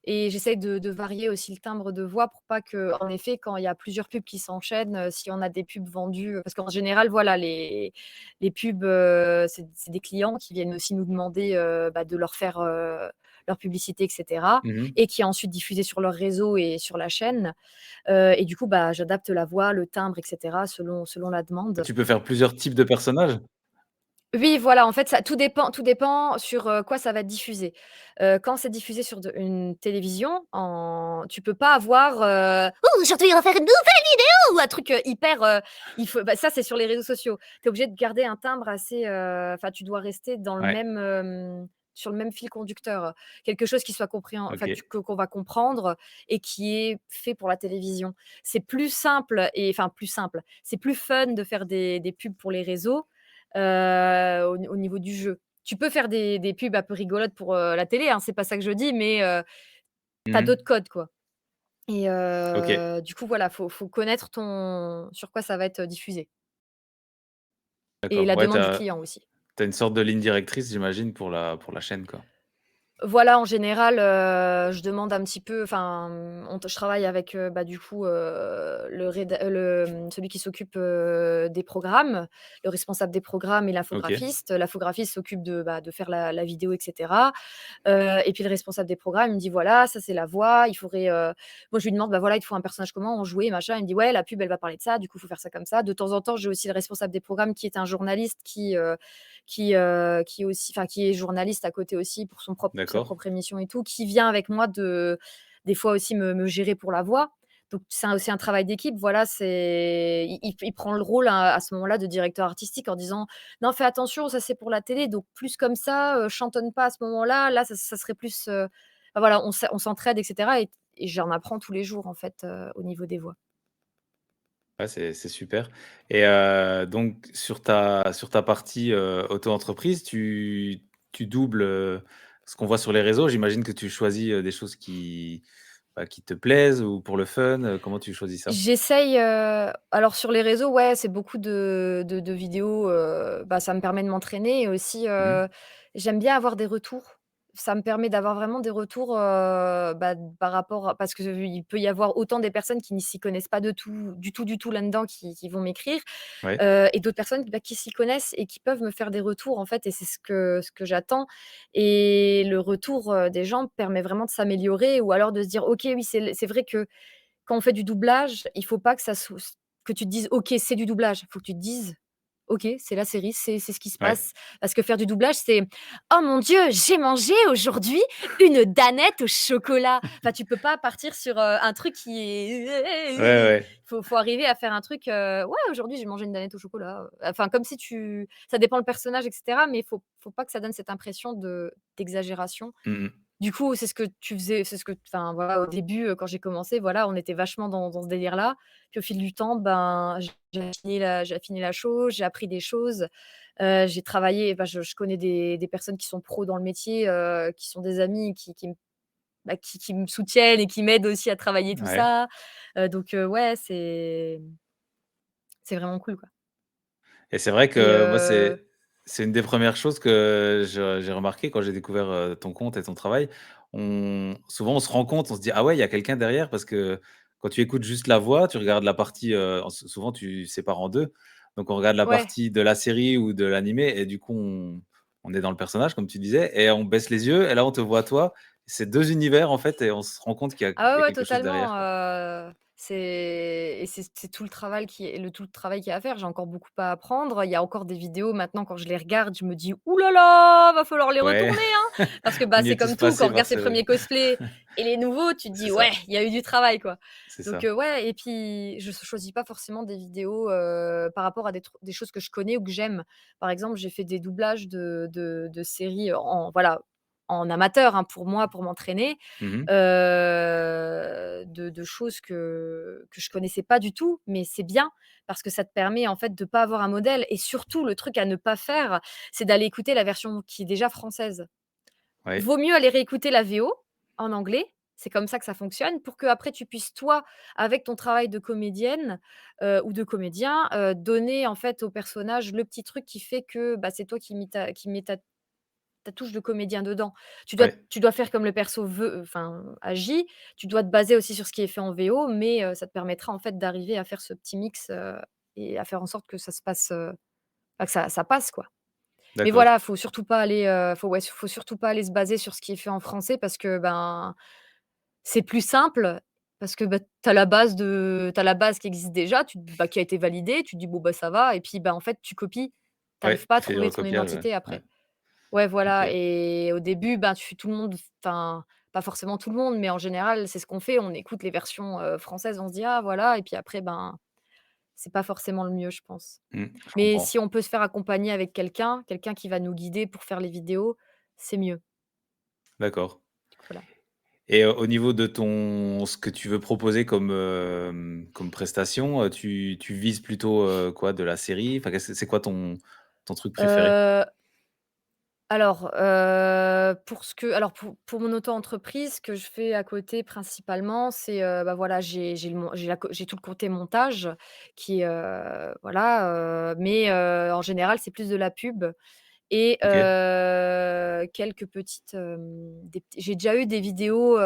[SPEAKER 5] et j'essaye de varier aussi le timbre de voix pour pas que, en effet, quand il y a plusieurs pubs qui s'enchaînent, si on a des pubs vendues, parce qu'en général, voilà, les pubs, c'est des clients qui viennent aussi nous demander, de leur faire, leur publicité et cetera,
[SPEAKER 1] Mmh.
[SPEAKER 5] et qui est ensuite diffusée sur leur réseau et sur la chaîne, et du coup, j'adapte la voix, le timbre et cetera selon la demande.
[SPEAKER 1] Tu peux faire plusieurs types de personnages?
[SPEAKER 5] Oui, voilà, en fait, ça tout dépend sur, quoi ça va être diffusé. Quand c'est diffusé sur une télévision, tu peux pas avoir, «Ouh, aujourd'hui on va faire une nouvelle vidéo!» ou un truc, hyper, il faut ça c'est sur les réseaux sociaux. Tu es obligé de garder un timbre assez, enfin tu dois rester dans le
[SPEAKER 1] Ouais,
[SPEAKER 5] même, sur le même fil conducteur, quelque chose qui soit enfin
[SPEAKER 1] OK.
[SPEAKER 5] qu'on va comprendre et qui est fait pour la télévision. C'est plus simple et enfin plus simple, c'est plus fun de faire des pubs pour les réseaux, au niveau du jeu. Tu peux faire des pubs un peu rigolotes pour, la télé, hein, c'est pas ça que je dis, mais tu as
[SPEAKER 1] Mmh.
[SPEAKER 5] d'autres codes, quoi, et
[SPEAKER 1] OK,
[SPEAKER 5] du coup, voilà, faut connaître sur quoi ça va être diffusé, et
[SPEAKER 1] d'accord.
[SPEAKER 5] la
[SPEAKER 1] Ouais,
[SPEAKER 5] demande du client aussi.
[SPEAKER 1] tu as une sorte de ligne directrice, j'imagine, pour la chaîne, quoi?
[SPEAKER 5] Voilà, en général, je demande un petit peu, enfin, je travaille avec, du coup, celui qui s'occupe, des programmes, le responsable des programmes et
[SPEAKER 1] OK,
[SPEAKER 5] l'infographiste. L'infographiste s'occupe de faire la vidéo et cetera, et puis le responsable des programmes, il me dit: «Voilà, ça c'est la voix, il faudrait», moi je lui demande: «Bah, voilà, il te faut un personnage comment en jouer, machin». Il me dit: «Ouais, la pub, elle va parler de ça, du coup, il faut faire ça comme ça». De temps en temps, j'ai aussi le responsable des programmes qui est un journaliste qui est aussi, enfin, qui est journaliste à côté aussi pour sa
[SPEAKER 1] d'accord.
[SPEAKER 5] propre émission et tout, qui vient avec moi des fois aussi me gérer pour la voix. Donc c'est aussi un travail d'équipe. Voilà, il prend le rôle à ce moment-là de directeur artistique en disant: «Non, fais attention, ça c'est pour la télé, donc plus comme ça, chantonne pas à ce moment-là. Là, ça serait plus», enfin voilà, on s'entraide et cetera, et j'en apprends tous les jours en fait, au niveau des voix.
[SPEAKER 1] Ouais, c'est super et donc sur ta partie, auto-entreprise, tu doubles, ce qu'on voit sur les réseaux. J'imagine que tu choisis, des choses qui te plaisent ou pour le fun, comment tu choisis ça?
[SPEAKER 5] J'essaye, alors sur les réseaux, ouais, c'est beaucoup de vidéos, ça me permet de m'entraîner, et aussi,
[SPEAKER 1] Mmh.
[SPEAKER 5] j'aime bien avoir des retours. Ça me permet d'avoir vraiment des retours, par rapport parce qu'il peut y avoir autant des personnes qui ne s'y connaissent pas de tout du tout là-dedans qui vont m'écrire,
[SPEAKER 1] Ouais,
[SPEAKER 5] et d'autres personnes, qui s'y connaissent et qui peuvent me faire des retours, en fait, et c'est ce que j'attends, et le retour, des gens permet vraiment de s'améliorer, ou alors de se dire: «OK, oui, c'est vrai que quand on fait du doublage, il faut pas que ça sou que tu te dises: «OK, c'est du doublage». Il faut que tu te dises: «OK, c'est la série, c'est ce qui se
[SPEAKER 1] ouais,
[SPEAKER 5] passe». Parce que faire du doublage, c'est: «Oh mon Dieu, j'ai mangé aujourd'hui une danette au chocolat». Enfin, tu peux pas partir sur, un truc qui
[SPEAKER 1] ouais,
[SPEAKER 5] est
[SPEAKER 1] ouais.
[SPEAKER 5] faut arriver à faire un truc, «Ouais, aujourd'hui, j'ai mangé une danette au chocolat», enfin, comme si ça dépend le personnage et cetera, mais faut pas que ça donne cette impression d'exagération.
[SPEAKER 1] Mmh mh.
[SPEAKER 5] Du coup, c'est ce que tu faisais, c'est ce que, enfin, voilà, au début, quand j'ai commencé, voilà, on était vachement dans ce délire-là. Puis au fil du temps, j'ai affiné la chose, j'ai appris des choses, j'ai travaillé, je connais des personnes qui sont pros dans le métier, qui sont des amis qui me soutiennent et qui m'aident aussi à travailler tout
[SPEAKER 1] Ouais
[SPEAKER 5] ça, donc ouais, c'est vraiment cool, quoi,
[SPEAKER 1] et c'est vrai
[SPEAKER 5] et
[SPEAKER 1] que moi, c'est une des premières choses que j'ai remarqué quand j'ai découvert, ton compte et ton travail. Souvent, on se rend compte, on se dit: «Ah ouais, il y a quelqu'un derrière» parce que quand tu écoutes juste la voix, tu regardes la partie, souvent tu sépares en 2. Donc on regarde la
[SPEAKER 5] ouais.
[SPEAKER 1] partie de la série ou de l'animé et du coup, on est dans le personnage comme tu disais et on baisse les yeux et là, on te voit toi. C'est 2 univers en fait et on se rend compte qu'il y a
[SPEAKER 5] Ah
[SPEAKER 1] il y
[SPEAKER 5] ouais,
[SPEAKER 1] a
[SPEAKER 5] ouais,
[SPEAKER 1] quelque chose
[SPEAKER 5] totalement,
[SPEAKER 1] derrière, quoi.
[SPEAKER 5] c'est tout le travail tout le travail qu'il y a à faire. J'ai encore beaucoup à apprendre. Il y a encore des vidéos maintenant, quand je les regarde, je me dis: «Ouh là là, va falloir les
[SPEAKER 1] Ouais,
[SPEAKER 5] retourner, hein!» Parce que,
[SPEAKER 1] on y
[SPEAKER 5] c'est
[SPEAKER 1] est
[SPEAKER 5] comme
[SPEAKER 1] tous
[SPEAKER 5] tout, quand on
[SPEAKER 1] passés par
[SPEAKER 5] regarde ses
[SPEAKER 1] ce
[SPEAKER 5] premiers cosplays et les nouveaux, tu te
[SPEAKER 1] c'est
[SPEAKER 5] dis: «Ouais,
[SPEAKER 1] ça,
[SPEAKER 5] il y a eu du travail, quoi».
[SPEAKER 1] c'est
[SPEAKER 5] Donc,
[SPEAKER 1] ça.
[SPEAKER 5] ouais, et puis je choisis pas forcément des vidéos, par rapport à des choses que je connais ou que j'aime. Par exemple, j'ai fait des doublages de séries, voilà, en amateur, hein, pour moi, pour m'entraîner,
[SPEAKER 1] Mmh mh.
[SPEAKER 5] de choses que je connaissais pas du tout, mais c'est bien parce que ça te permet, en fait, de pas avoir un modèle, et surtout le truc à ne pas faire, c'est d'aller écouter la version qui est déjà française.
[SPEAKER 1] Ouais.
[SPEAKER 5] Vaut mieux aller réécouter la VO en anglais, c'est comme ça que ça fonctionne, pour qu'après tu puisses, toi, avec ton travail de comédienne, ou de comédien, donner, en fait, au personnage le petit truc qui fait que, c'est toi qui mets ta ta touche de comédien dedans.
[SPEAKER 1] Ouais,
[SPEAKER 5] Tu dois faire comme le perso veut, enfin, agit. Tu dois te baser aussi sur ce qui est fait en VO, mais ça te permettra, en fait, d'arriver à faire ce petit mix, et à faire en sorte que ça se passe, bah, que ça passe, quoi. Mais
[SPEAKER 1] d'accord.
[SPEAKER 5] voilà, faut surtout pas aller, faut surtout pas aller se baser sur ce qui est fait en français parce que, ben, c'est plus simple parce que, bah, tu la base qui existe déjà, bah, qui a été validée, tu te dis: «Bon, bah, ça va» et puis, bah, en fait, tu copies. Tu
[SPEAKER 1] Ouais,
[SPEAKER 5] arrives pas à
[SPEAKER 1] tu fais du
[SPEAKER 5] trouver ton
[SPEAKER 1] recopiage, ouais.
[SPEAKER 5] identité
[SPEAKER 1] Ouais,
[SPEAKER 5] après. Ouais, voilà
[SPEAKER 1] OK.
[SPEAKER 5] et au début, ben, tout le monde enfin, pas forcément tout le monde, mais en général, c'est ce qu'on fait. On écoute les versions, françaises, on se dit: «Ah voilà» et puis après, ben, c'est pas forcément le mieux, je pense.
[SPEAKER 1] Je
[SPEAKER 5] Mais
[SPEAKER 1] comprends.
[SPEAKER 5] si on peut se faire accompagner avec quelqu'un qui va nous guider pour faire les vidéos, c'est mieux.
[SPEAKER 1] D'accord.
[SPEAKER 5] Voilà.
[SPEAKER 1] Et au niveau de ton ce que tu veux proposer comme, comme prestation, tu vises plutôt, quoi? De la série? Enfin, c'est quoi ton truc préféré?
[SPEAKER 5] Heu, pour mon auto-entreprise, ce que je fais à côté principalement, c'est, bah, voilà, j'ai tout le côté montage qui, voilà, mais, en général, c'est plus de la pub. Et
[SPEAKER 1] OK.
[SPEAKER 5] quelques petites, j'ai déjà eu des vidéos,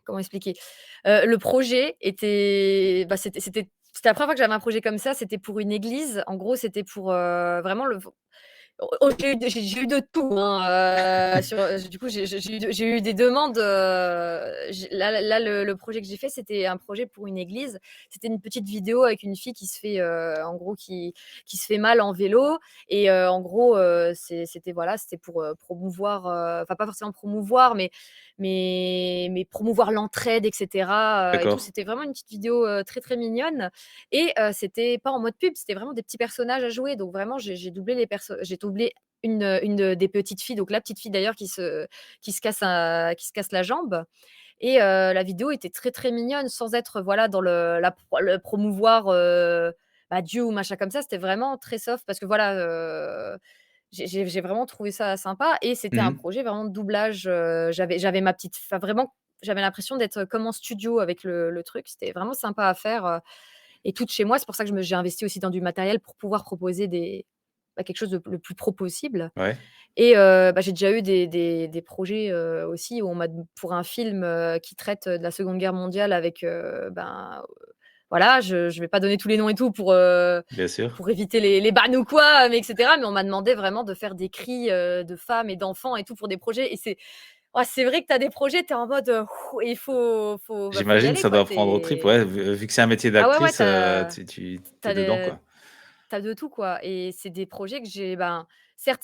[SPEAKER 5] comment expliquer? Le projet était bah, c'était la première fois que j'avais un projet comme ça, c'était pour une église. En gros, c'était pour, vraiment j'ai eu de tout, hein, du coup, j'ai eu des demandes, le projet que j'ai fait, c'était un projet pour une église. C'était une petite vidéo avec une fille qui se fait, en gros, qui se fait mal en vélo et en gros, c'était voilà, c'était pour, promouvoir, enfin, pas forcément promouvoir, mais promouvoir l'entraide et cetera, et tout.
[SPEAKER 1] D'accord.
[SPEAKER 5] C'était vraiment une petite vidéo, très, très mignonne et c'était pas en mode pub, c'était vraiment des petits personnages à jouer. Donc vraiment, j'ai doublé une des petites filles, donc la petite fille d'ailleurs qui se casse la jambe et la vidéo était très, très mignonne sans être, voilà, dans le promouvoir, bah, Dieu ou machin comme ça. C'était vraiment très soft parce que voilà, j'ai vraiment trouvé ça sympa et c'était un
[SPEAKER 1] Mmh.
[SPEAKER 5] projet vraiment de doublage, j'avais ma petite enfin vraiment, j'avais l'impression d'être comme en studio avec le truc. C'était vraiment sympa à faire, et tout de chez moi. C'est pour ça que j'ai investi aussi dans du matériel pour pouvoir proposer quelque chose de le plus pro possible
[SPEAKER 1] Ouais.
[SPEAKER 5] et bah, j'ai déjà eu des projets, aussi où on m'a pour un film, qui traite, de la Seconde Guerre mondiale avec, ben, voilà, je vais pas donner tous les noms et tout
[SPEAKER 1] Bien sûr.
[SPEAKER 5] pour éviter les bannes ou quoi, mais et cetera, mais on m'a demandé vraiment de faire des cris, de femmes et d'enfants et tout pour des projets et c'est vrai que tu as des projets, tu es en mode, et il faut y
[SPEAKER 1] J'imagine que
[SPEAKER 5] aller
[SPEAKER 1] ça
[SPEAKER 5] quoi,
[SPEAKER 1] doit prendre aux tripes, ouais, vu que c'est un métier
[SPEAKER 5] ah ouais, ouais,
[SPEAKER 1] d'actrice, tu es dedans,
[SPEAKER 5] de
[SPEAKER 1] quoi.
[SPEAKER 5] tu de tout quoi et c'est des projets que j'ai ben, certes,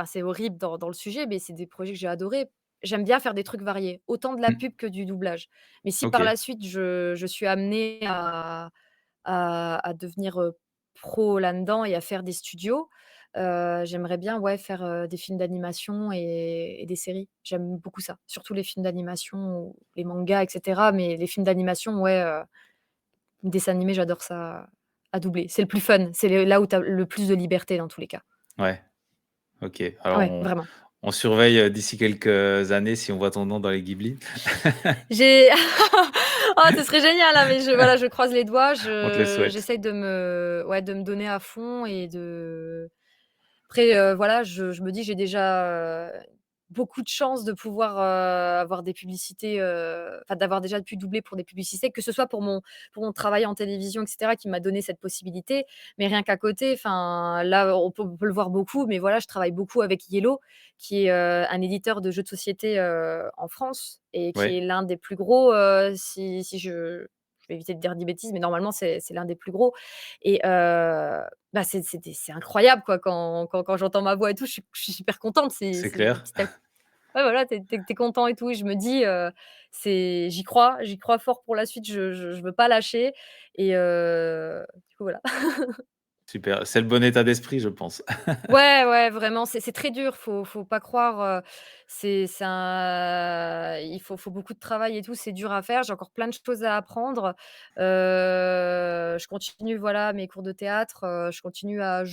[SPEAKER 5] c'est horrible dans le sujet, mais c'est des projets que j'ai adorés. J'aime bien faire des trucs variés, autant de la
[SPEAKER 1] Mmh.
[SPEAKER 5] pub que du doublage. Mais si par
[SPEAKER 1] OK.
[SPEAKER 5] la suite je suis amenée à devenir, pro là-dedans et à faire des studios, j'aimerais bien, ouais, faire, des films d'animation et des séries. J'aime beaucoup ça, surtout les films d'animation ou les mangas et cetera, mais les films d'animation, ouais, dessins animés, j'adore ça à doubler. C'est le plus fun, c'est là où tu as le plus de liberté dans tous les cas.
[SPEAKER 1] Ouais. OK. Alors
[SPEAKER 5] Ouais, vraiment.
[SPEAKER 1] on surveille, d'ici quelques années si on voit ton nom dans les Ghibli.
[SPEAKER 5] J'ai oh, ce serait génial, hein, mais voilà, je croise les doigts,
[SPEAKER 1] On te le souhaite.
[SPEAKER 5] j'essaye de me donner à fond après, voilà, je me dis: «J'ai déjà, beaucoup de chance de pouvoir, avoir des publicités, enfin d'avoir déjà pu doubler pour des publicités», que ce soit pour mon travail en télévision et cetera qui m'a donné cette possibilité. Mais rien qu'à côté, enfin là, on peut le voir beaucoup, mais voilà, je travaille beaucoup avec Yellow qui est, un éditeur de jeux de société, en France et qui
[SPEAKER 1] Ouais.
[SPEAKER 5] est l'un des plus gros, si je vais éviter de dire des bêtises, mais normalement c'est l'un des plus gros et bah, c'est incroyable quoi quand j'entends ma voix et tout, je suis super contente.
[SPEAKER 1] C'est
[SPEAKER 5] C'est
[SPEAKER 1] clair.
[SPEAKER 5] petit à ouais voilà, tu es content et tout et je me dis, j'y crois fort pour la suite, je veux pas lâcher et du coup voilà.
[SPEAKER 1] Super. C'est le bon état d'esprit, je pense.
[SPEAKER 5] Ouais, ouais, vraiment, c'est très dur, faut pas croire, faut beaucoup de travail et tout, c'est dur à faire. J'ai encore plein de choses à apprendre. Je continue, voilà, mes cours de théâtre, je continue à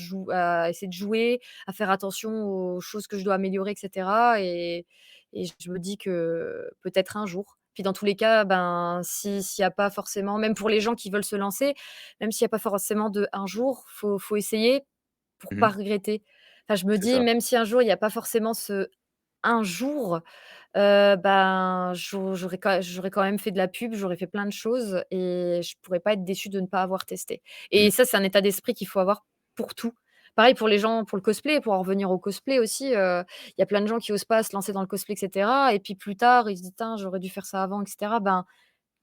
[SPEAKER 5] essayer de jouer, à faire attention aux choses que je dois améliorer et cetera et je me dis que peut-être un jour. Puis dans tous les cas, ben, s'il y a pas forcément même pour les gens qui veulent se lancer, même s'il y a pas forcément de un jour, faut essayer pour pas
[SPEAKER 1] Mmh.
[SPEAKER 5] regretter. Enfin, je me
[SPEAKER 1] C'est
[SPEAKER 5] dis,
[SPEAKER 1] ça.
[SPEAKER 5] même si un jour il y a pas forcément ce un jour, ben, j'aurais quand même fait de la pub, j'aurais fait plein de choses et je pourrais pas être déçue de ne pas avoir testé
[SPEAKER 1] Mmh.
[SPEAKER 5] et ça, c'est un état d'esprit qu'il faut avoir pour tout. Pareil pour les gens pour le cosplay, pour en revenir au cosplay aussi, il y a plein de gens qui osent pas se lancer dans le cosplay et cetera et puis plus tard, ils se disent: «Tain, j'aurais dû faire ça avant» et cetera. Ben,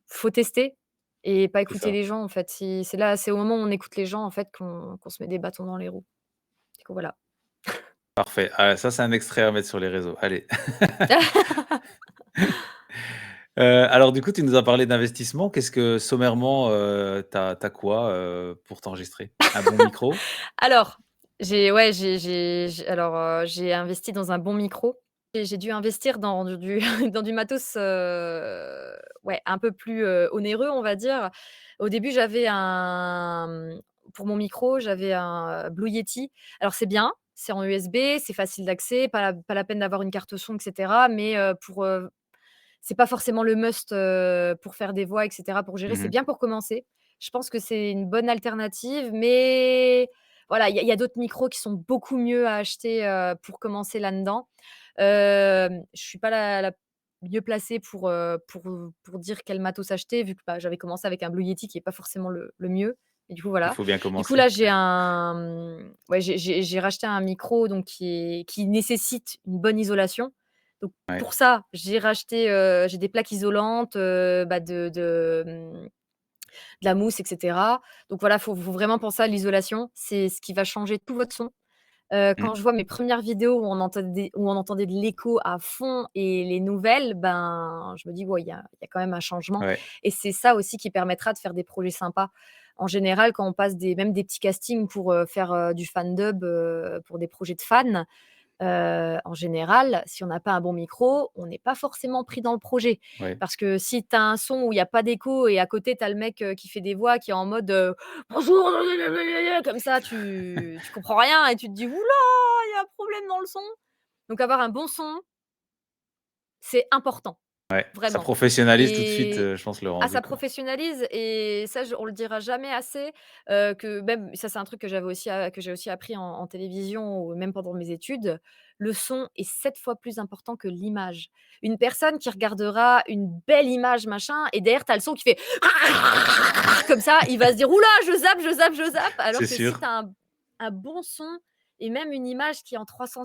[SPEAKER 5] faut tester et pas
[SPEAKER 1] C'est
[SPEAKER 5] écouter
[SPEAKER 1] ça.
[SPEAKER 5] les gens, en fait. C'est au moment où on écoute les gens, en fait, qu'on se met des bâtons dans les roues. Du coup, voilà.
[SPEAKER 1] Parfait. Ah, ça, c'est un extrait à mettre sur les réseaux. Allez. Alors du coup, tu nous as parlé d'investissement. Qu'est-ce que sommairement, tu as quoi, pour t'enregistrer? Un bon micro?
[SPEAKER 5] Alors, j'ai investi dans un bon micro et j'ai dû investir dans du dans du matos, ouais, un peu plus, onéreux, on va dire. Au début, pour mon micro, j'avais un Blue Yeti. Alors c'est bien, c'est en USB, c'est facile d'accès, pas la peine d'avoir une carte son et cetera, mais c'est pas forcément le must, pour faire des voix et cetera, pour gérer. C'est
[SPEAKER 1] Mmh.
[SPEAKER 5] bien pour commencer. Je pense que c'est une bonne alternative, mais voilà, il y a d'autres micros qui sont beaucoup mieux à acheter, pour commencer là-dedans. Je suis pas la mieux placée pour dire quel matos acheter vu que, bah, j'avais commencé avec un Blue Yeti qui est pas forcément le mieux et du coup,
[SPEAKER 1] Il
[SPEAKER 5] voilà.
[SPEAKER 1] faut bien
[SPEAKER 5] Du coup,
[SPEAKER 1] commencer.
[SPEAKER 5] là, ouais, j'ai racheté un micro donc qui nécessite une bonne isolation. Donc
[SPEAKER 1] Ouais.
[SPEAKER 5] pour ça, j'ai des plaques isolantes, bah, de la mousse et cetera. Donc voilà, faut vraiment penser à l'isolation. C'est ce qui va changer tout votre son.
[SPEAKER 1] Mmh.
[SPEAKER 5] Quand je vois mes premières vidéos où on entendait de l'écho à fond et les nouvelles, ben, je me dis: «Ouais, il y a quand même un changement»
[SPEAKER 1] Ouais.
[SPEAKER 5] et c'est ça aussi qui permettra de faire des projets sympas. En général, quand on passe même des petits castings pour, faire, du fan dub, pour des projets de fans, en général, si on n'a pas un bon micro, on n'est pas forcément pris dans le projet.
[SPEAKER 1] Ouais.
[SPEAKER 5] Parce que si tu as un son où il y a pas d'écho et à côté tu as le mec, qui fait des voix, qui est en mode, «Bonjour» comme ça, tu comprends rien et tu te dis: «Ouh là, il y a un problème dans le son». Donc avoir un bon son, c'est important,
[SPEAKER 1] Ouais. Ça
[SPEAKER 5] vraiment
[SPEAKER 1] professionnalise tout de suite,
[SPEAKER 5] et
[SPEAKER 1] je pense le
[SPEAKER 5] ah,
[SPEAKER 1] rendu,
[SPEAKER 5] ça
[SPEAKER 1] quoi.
[SPEAKER 5] professionnalise et ça, on le dira jamais assez, que même ça, c'est un truc que j'ai aussi appris en télévision ou même pendant mes études. Le son est 7 fois plus important que l'image. Une personne qui regardera une belle image, machin et derrière, tu as le son qui fait comme ça, il va se dire: «Ouh là, je zappe, je zappe, je zappe». Alors
[SPEAKER 1] C'est
[SPEAKER 5] que si
[SPEAKER 1] sûr.
[SPEAKER 5] tu as un bon son et même une image qui est en 300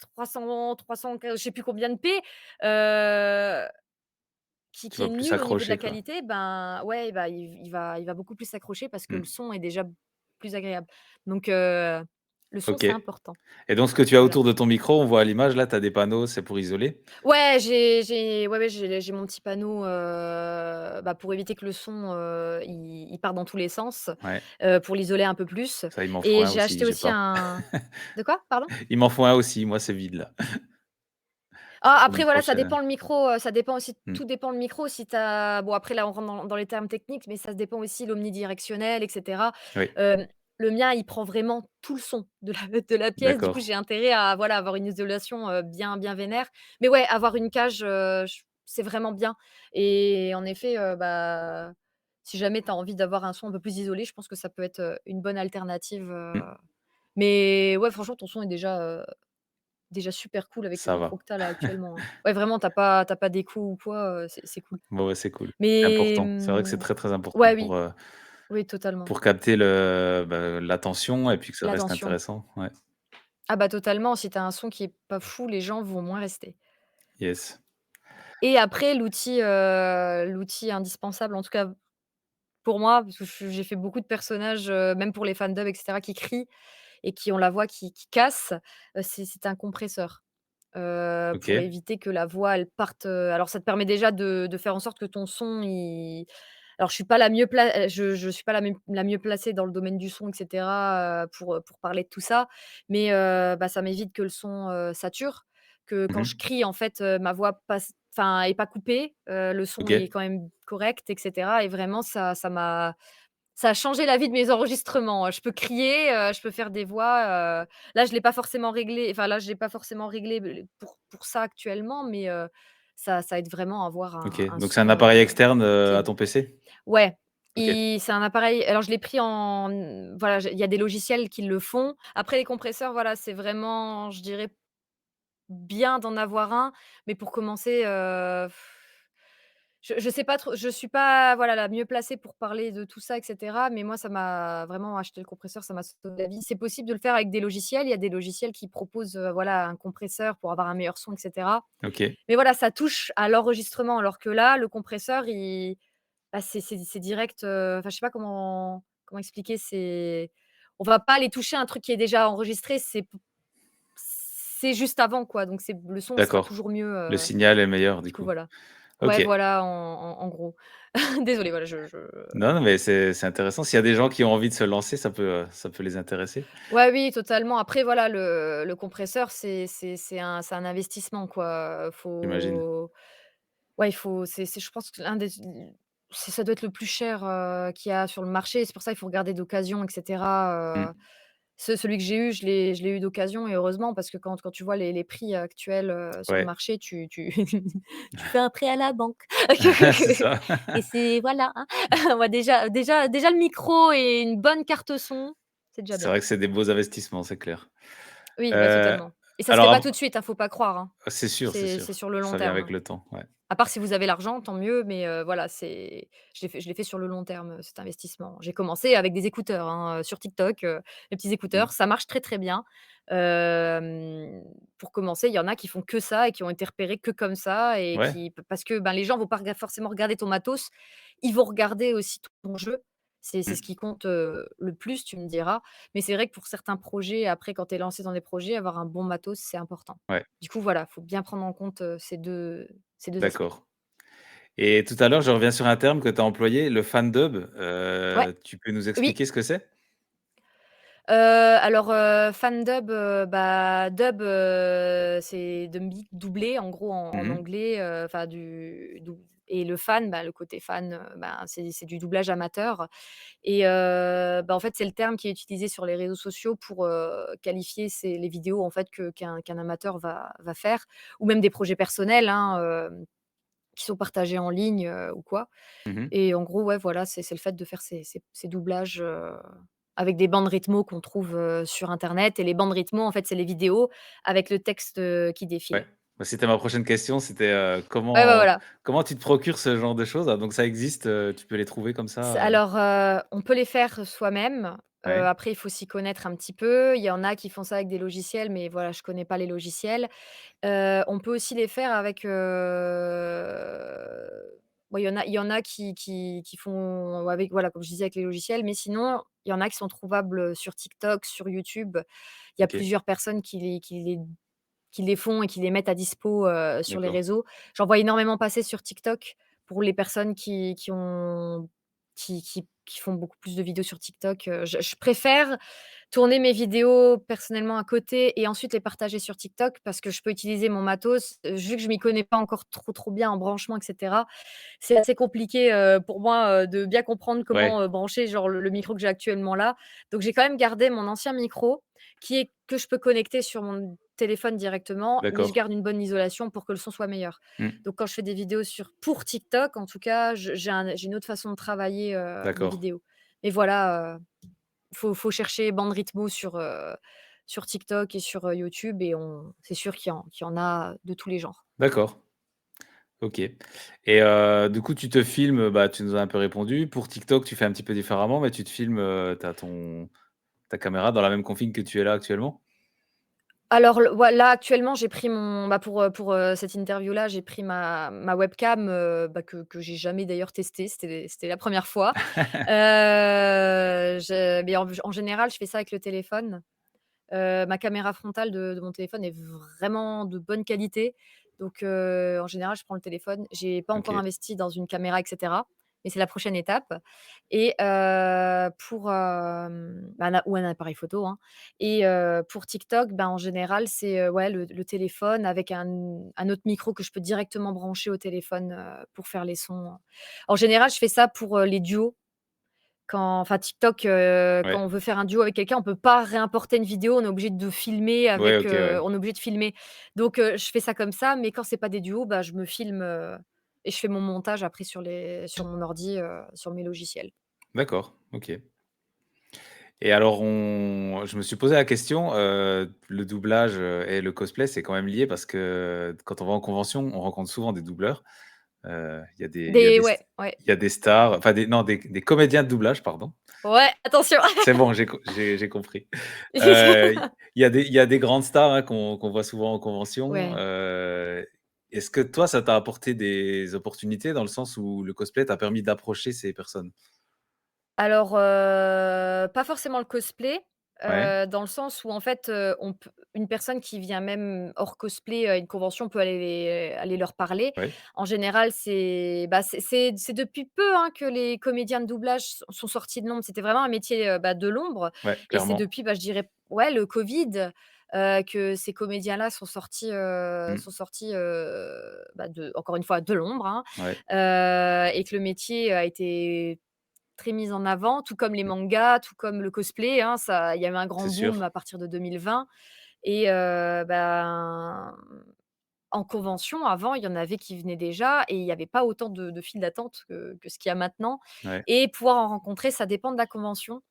[SPEAKER 5] je sais plus combien de p, heu
[SPEAKER 1] Tu
[SPEAKER 5] qui est
[SPEAKER 1] vas plus
[SPEAKER 5] nul au niveau de la
[SPEAKER 1] accrocher, quoi.
[SPEAKER 5] qualité, ben, ouais, bah, il va beaucoup plus s'accrocher parce que le
[SPEAKER 1] Mmh.
[SPEAKER 5] son est déjà plus agréable. Donc le son,
[SPEAKER 1] OK.
[SPEAKER 5] c'est important.
[SPEAKER 1] Et donc ce que tu as
[SPEAKER 5] Voilà.
[SPEAKER 1] autour de ton micro, on voit à l'image là, tu as des panneaux, c'est pour isoler?
[SPEAKER 5] Ouais, j'ai mon petit panneau, bah, pour éviter que le son, il parte dans tous les sens,
[SPEAKER 1] Ouais.
[SPEAKER 5] pour l'isoler un peu plus
[SPEAKER 1] Ça, il m'en faut
[SPEAKER 5] et
[SPEAKER 1] un
[SPEAKER 5] j'ai
[SPEAKER 1] aussi,
[SPEAKER 5] acheté
[SPEAKER 1] j'ai
[SPEAKER 5] aussi
[SPEAKER 1] pas.
[SPEAKER 5] un de quoi? Pardon?
[SPEAKER 1] Il m'en faut un aussi, moi c'est vide là,
[SPEAKER 5] Ah,
[SPEAKER 1] pour
[SPEAKER 5] après
[SPEAKER 1] mon
[SPEAKER 5] voilà, ça
[SPEAKER 1] prochain.
[SPEAKER 5] dépend le micro, ça dépend aussi
[SPEAKER 1] Mmh.
[SPEAKER 5] tout dépend le micro. Si tu bon après là, on rentre dans les termes techniques, mais ça se dépend aussi l'omnidirectionnel et cetera.
[SPEAKER 1] Oui,
[SPEAKER 5] Hem, le mien, il prend vraiment tout le son de la de la pièce. Du coup,
[SPEAKER 1] d'accord.
[SPEAKER 5] j'ai intérêt à voilà, avoir une isolation, bien vénère. Mais ouais, avoir une cage, j c'est vraiment bien et en effet, bah, si jamais tu as envie d'avoir un son un peu plus isolé, je pense que ça peut être, une bonne alternative,
[SPEAKER 1] Mmh.
[SPEAKER 5] mais ouais, franchement, ton son est déjà super cool avec le
[SPEAKER 1] Ça va.
[SPEAKER 5] micro que tu as là actuellement, hein. Ouais, vraiment, tu pas d'écho ou quoi, c'est cool.
[SPEAKER 1] Bon, ouais, c'est cool. C'est
[SPEAKER 5] Mais
[SPEAKER 1] important. C'est vrai que c'est très, très important
[SPEAKER 5] ouais, oui, oui, totalement.
[SPEAKER 1] pour capter bah, l'attention et puis que ça reste
[SPEAKER 5] L'attention.
[SPEAKER 1] intéressant. Ouais.
[SPEAKER 5] Ah bah, totalement, si tu as un son qui est pas fou, les gens vont moins rester.
[SPEAKER 1] Yes.
[SPEAKER 5] Et après l'outil indispensable, en tout cas pour moi, parce que j'ai fait beaucoup de personnages, même pour les fandubs et cetera, qui crient et qui ont la voix qui casse, c'est un compresseur. Pour
[SPEAKER 1] OK.
[SPEAKER 5] éviter que la voix, elle parte, alors ça te permet déjà de faire en sorte que ton son, il alors je suis pas la mieux pla je suis pas la mieux placée dans le domaine du son et cetera, pour parler de tout ça, mais bah, ça m'évite que le son, sature, que
[SPEAKER 1] Mmh
[SPEAKER 5] quand
[SPEAKER 1] mh.
[SPEAKER 5] je crie, en fait, ma voix passe enfin, est pas coupée, le son est
[SPEAKER 1] OK.
[SPEAKER 5] quand même correct et cetera et vraiment ça a changé la vie de mes enregistrements, je peux crier, je peux faire des voix, là je l'ai pas forcément réglé enfin là je l'ai pas forcément réglé pour ça actuellement, mais ça aide vraiment à avoir
[SPEAKER 1] OK.
[SPEAKER 5] un
[SPEAKER 1] Donc c'est un
[SPEAKER 5] son,
[SPEAKER 1] appareil externe, à
[SPEAKER 5] clean.
[SPEAKER 1] ton PC?
[SPEAKER 5] Ouais,
[SPEAKER 1] OK,
[SPEAKER 5] Et c'est un appareil alors je l'ai pris en voilà, il y a des logiciels qui le font. Après les compresseurs, voilà, c'est vraiment, je dirais, bien d'en avoir un, mais pour commencer, je sais pas trop, je suis pas, voilà, la mieux placée pour parler de tout ça et cetera, mais moi ça m'a vraiment acheter le compresseur, ça m'a sauvé la vie. C'est possible de le faire avec des logiciels, il y a des logiciels qui proposent, voilà, un compresseur pour avoir un meilleur son et cetera.
[SPEAKER 1] OK,
[SPEAKER 5] Mais voilà, ça touche à l'enregistrement alors que là, le compresseur, bah, c'est direct, enfin, je sais pas comment expliquer, on va pas aller toucher un truc qui est déjà enregistré, c'est juste avant, quoi, donc le son sera
[SPEAKER 1] d'accord.
[SPEAKER 5] toujours mieux,
[SPEAKER 1] Le signal est meilleur du
[SPEAKER 5] du coup,
[SPEAKER 1] coup.
[SPEAKER 5] voilà. Ouais,
[SPEAKER 1] OK.
[SPEAKER 5] voilà, en gros. Désolée, voilà, je
[SPEAKER 1] Non, non, mais c'est intéressant. S'il y a des gens qui ont envie de se lancer, ça peut les intéresser,
[SPEAKER 5] ouais, oui, totalement. Après, voilà, le compresseur, c'est un investissement, quoi,
[SPEAKER 1] j'imagine.
[SPEAKER 5] faut ouais, il faut c'est je pense que l'un des ça doit être le plus cher, qu'il y a sur le marché. C'est pour ça, il faut regarder d'occasion et cetera,
[SPEAKER 1] Mmh.
[SPEAKER 5] celui que j'ai eu, je l'ai eu d'occasion et heureusement parce que quand tu vois les prix actuels, sur le
[SPEAKER 1] Ouais,
[SPEAKER 5] marché, tu tu fais un prêt à la banque
[SPEAKER 1] c'est ça.
[SPEAKER 5] et c'est voilà, hein. Ouais, déjà le micro et une bonne carte son, c'est déjà
[SPEAKER 1] C'est
[SPEAKER 5] bien.
[SPEAKER 1] vrai que c'est des beaux investissements, c'est clair.
[SPEAKER 5] Oui, bah,
[SPEAKER 1] Heu,
[SPEAKER 5] totalement et ça se fait
[SPEAKER 1] alors
[SPEAKER 5] pas
[SPEAKER 1] ap
[SPEAKER 5] tout de suite, hein, faut pas croire, hein.
[SPEAKER 1] c'est
[SPEAKER 5] C'est
[SPEAKER 1] sûr.
[SPEAKER 5] sur le long
[SPEAKER 1] Ça vient
[SPEAKER 5] terme,
[SPEAKER 1] avec
[SPEAKER 5] hein.
[SPEAKER 1] le temps, ouais.
[SPEAKER 5] À part si vous avez l'argent, tant mieux, mais voilà, je l'ai fait sur le long terme, cet investissement. J'ai commencé avec des écouteurs, hein, sur TikTok, les petits
[SPEAKER 1] Mmh.
[SPEAKER 5] écouteurs, ça marche très, très bien. Hem, pour commencer, il y en a qui font que ça et qui ont été repérés que comme ça et
[SPEAKER 1] Ouais.
[SPEAKER 5] parce que, ben, les gens vont pas forcément regarder ton matos, ils vont regarder aussi ton jeu. C'est ce
[SPEAKER 1] Mmh.
[SPEAKER 5] qui compte, le plus, tu me diras. Mais c'est vrai que pour certains projets, après quand tu es lancé dans des projets, avoir un bon matos, c'est important.
[SPEAKER 1] Ouais,
[SPEAKER 5] Du coup, voilà, faut bien prendre en compte, ces deux aspects.
[SPEAKER 1] d'accord. Et tout à l'heure, je reviens sur un terme que tu as employé, le fandub.
[SPEAKER 5] Ouais,
[SPEAKER 1] Tu peux nous
[SPEAKER 5] oui,
[SPEAKER 1] expliquer ce que c'est?
[SPEAKER 5] alors, fan dub, bah, dub, c'est doubler en gros en
[SPEAKER 1] Mmh.
[SPEAKER 5] anglais, enfin du dou et le fan, bah, le côté fan, bah, c'est du doublage amateur et bah, en fait, c'est le terme qui est utilisé sur les réseaux sociaux pour, qualifier les vidéos en fait qu'un amateur va faire ou même des projets personnels, hein, qui sont partagés en ligne, ou quoi.
[SPEAKER 1] Mmh.
[SPEAKER 5] Et en gros, ouais, voilà, c'est le fait de faire ces doublages, avec des bandes rythmo qu'on trouve, sur internet et les bandes rythmo, en fait, c'est les vidéos avec le texte, qui
[SPEAKER 1] Ouais.
[SPEAKER 5] défile.
[SPEAKER 1] Bah, c'était ma prochaine question, c'était,
[SPEAKER 5] Ouais, ouais, voilà.
[SPEAKER 1] comment tu te procures ce genre de choses? Ah donc ça existe, tu peux les trouver comme ça,
[SPEAKER 5] Alors, on peut les faire soi-même,
[SPEAKER 1] Ouais,
[SPEAKER 5] après il faut s'y connaître un petit peu. Il y en a qui font ça avec des logiciels, mais voilà, je connais pas les logiciels. On peut aussi les faire avec, ouais, il y en a qui font avec, voilà, comme je disais, avec les logiciels, mais sinon, il y en a qui sont trouvables, sur TikTok, sur YouTube. Il y a
[SPEAKER 1] OK,
[SPEAKER 5] plusieurs personnes qui les font et qui les mettent à dispo, sur les
[SPEAKER 1] d'accord.
[SPEAKER 5] réseaux. J'en vois énormément passer sur TikTok pour les personnes qui font beaucoup plus de vidéos sur TikTok. Je préfère tourner mes vidéos personnellement à côté et ensuite les partager sur TikTok parce que je peux utiliser mon matos, vu que je m'y connais pas encore trop, trop bien en branchement et cetera. C'est assez compliqué, pour moi, de bien comprendre
[SPEAKER 1] Ouais,
[SPEAKER 5] comment, brancher genre le micro que j'ai actuellement là. Donc j'ai quand même gardé mon ancien micro que je peux connecter sur mon téléphone directement, mais je
[SPEAKER 1] d'accord.
[SPEAKER 5] garde une bonne isolation pour que le son soit meilleur.
[SPEAKER 1] Mmh,
[SPEAKER 5] Donc quand je fais des vidéos pour TikTok, en tout cas, j'ai une autre façon de travailler, mes
[SPEAKER 1] d'accord.
[SPEAKER 5] vidéos. Et voilà, faut chercher bande rythmo sur TikTok et sur, YouTube et c'est sûr qu'il y en a de tous les genres.
[SPEAKER 1] D'accord, OK. Et du coup, tu te filmes, bah, tu nous as un peu répondu. Pour TikTok, tu fais un petit peu différemment, mais tu te filmes, tu as ta caméra dans la même config que tu es là actuellement?
[SPEAKER 5] Alors là actuellement j'ai pris pour cette interview-là, j'ai pris ma webcam, bah, que j'ai jamais d'ailleurs testée, c'était la première fois. Mais en général, je fais ça avec le téléphone. Ma caméra frontale de mon téléphone est vraiment de bonne qualité. Donc en général, je prends le téléphone. J'ai pas encore
[SPEAKER 1] OK,
[SPEAKER 5] investi dans une caméra et cetera, mais c'est la prochaine étape et pour, ou un appareil photo, hein et pour TikTok, ben, en général, c'est, ouais, le téléphone avec un autre micro que je peux directement brancher au téléphone, pour faire les sons. En général, je fais ça pour, les duos. TikTok, quand
[SPEAKER 1] ouais.
[SPEAKER 5] on veut faire un duo avec quelqu'un, on peut pas réimporter une vidéo, on est obligé de filmer
[SPEAKER 1] Ouais,
[SPEAKER 5] avec,
[SPEAKER 1] OK, ouais.
[SPEAKER 5] on est obligé de filmer. Donc je fais ça comme ça, mais quand c'est pas des duos, bah, je me filme, et je fais mon montage après sur mon ordi, sur mes logiciels.
[SPEAKER 1] D'accord, OK. Et alors je me suis posé la question, le doublage, et le cosplay, c'est quand même lié parce que quand on va en convention, on rencontre souvent des doubleurs. Il y a
[SPEAKER 5] Des
[SPEAKER 1] des
[SPEAKER 5] ouais,
[SPEAKER 1] st
[SPEAKER 5] ouais.
[SPEAKER 1] il y a des stars, enfin des non, des comédiens de doublage, pardon.
[SPEAKER 5] Ouais, attention!
[SPEAKER 1] C'est bon, j'ai compris. Il y a des grandes stars, hein, qu'on voit souvent en convention.
[SPEAKER 5] Ouais.
[SPEAKER 1] Est-ce que toi, ça t'a apporté des opportunités dans le sens où le cosplay t'a permis d'approcher ces personnes?
[SPEAKER 5] Alors, pas forcément le cosplay,
[SPEAKER 1] Ouais,
[SPEAKER 5] dans le sens où en fait, on peut une personne qui vient même hors cosplay à une convention peut aller leur parler.
[SPEAKER 1] ouais,
[SPEAKER 5] En général, c'est depuis peu, hein, que les comédiens de doublage sont sortis de l'ombre. C'était vraiment un métier, de l'ombre
[SPEAKER 1] ouais,
[SPEAKER 5] et c'est
[SPEAKER 1] clairement.
[SPEAKER 5] depuis, je dirais, ouais, le covid, que ces comédiens-là
[SPEAKER 1] Mmh,
[SPEAKER 5] sont sortis, de encore une fois, de l'ombre, hein,
[SPEAKER 1] ouais,
[SPEAKER 5] et que le métier a été très mise en avant, tout comme les
[SPEAKER 1] mmh,
[SPEAKER 5] mangas, tout comme le cosplay, hein, ça il y avait un grand
[SPEAKER 1] c'est
[SPEAKER 5] boom
[SPEAKER 1] sûr.
[SPEAKER 5] à partir de 2020 et en convention, avant, il y en avait qui venaient déjà et il y avait pas autant de files d'attente que ce qu'il y a maintenant
[SPEAKER 1] Ouais,
[SPEAKER 5] et pouvoir en rencontrer, ça dépend de la convention.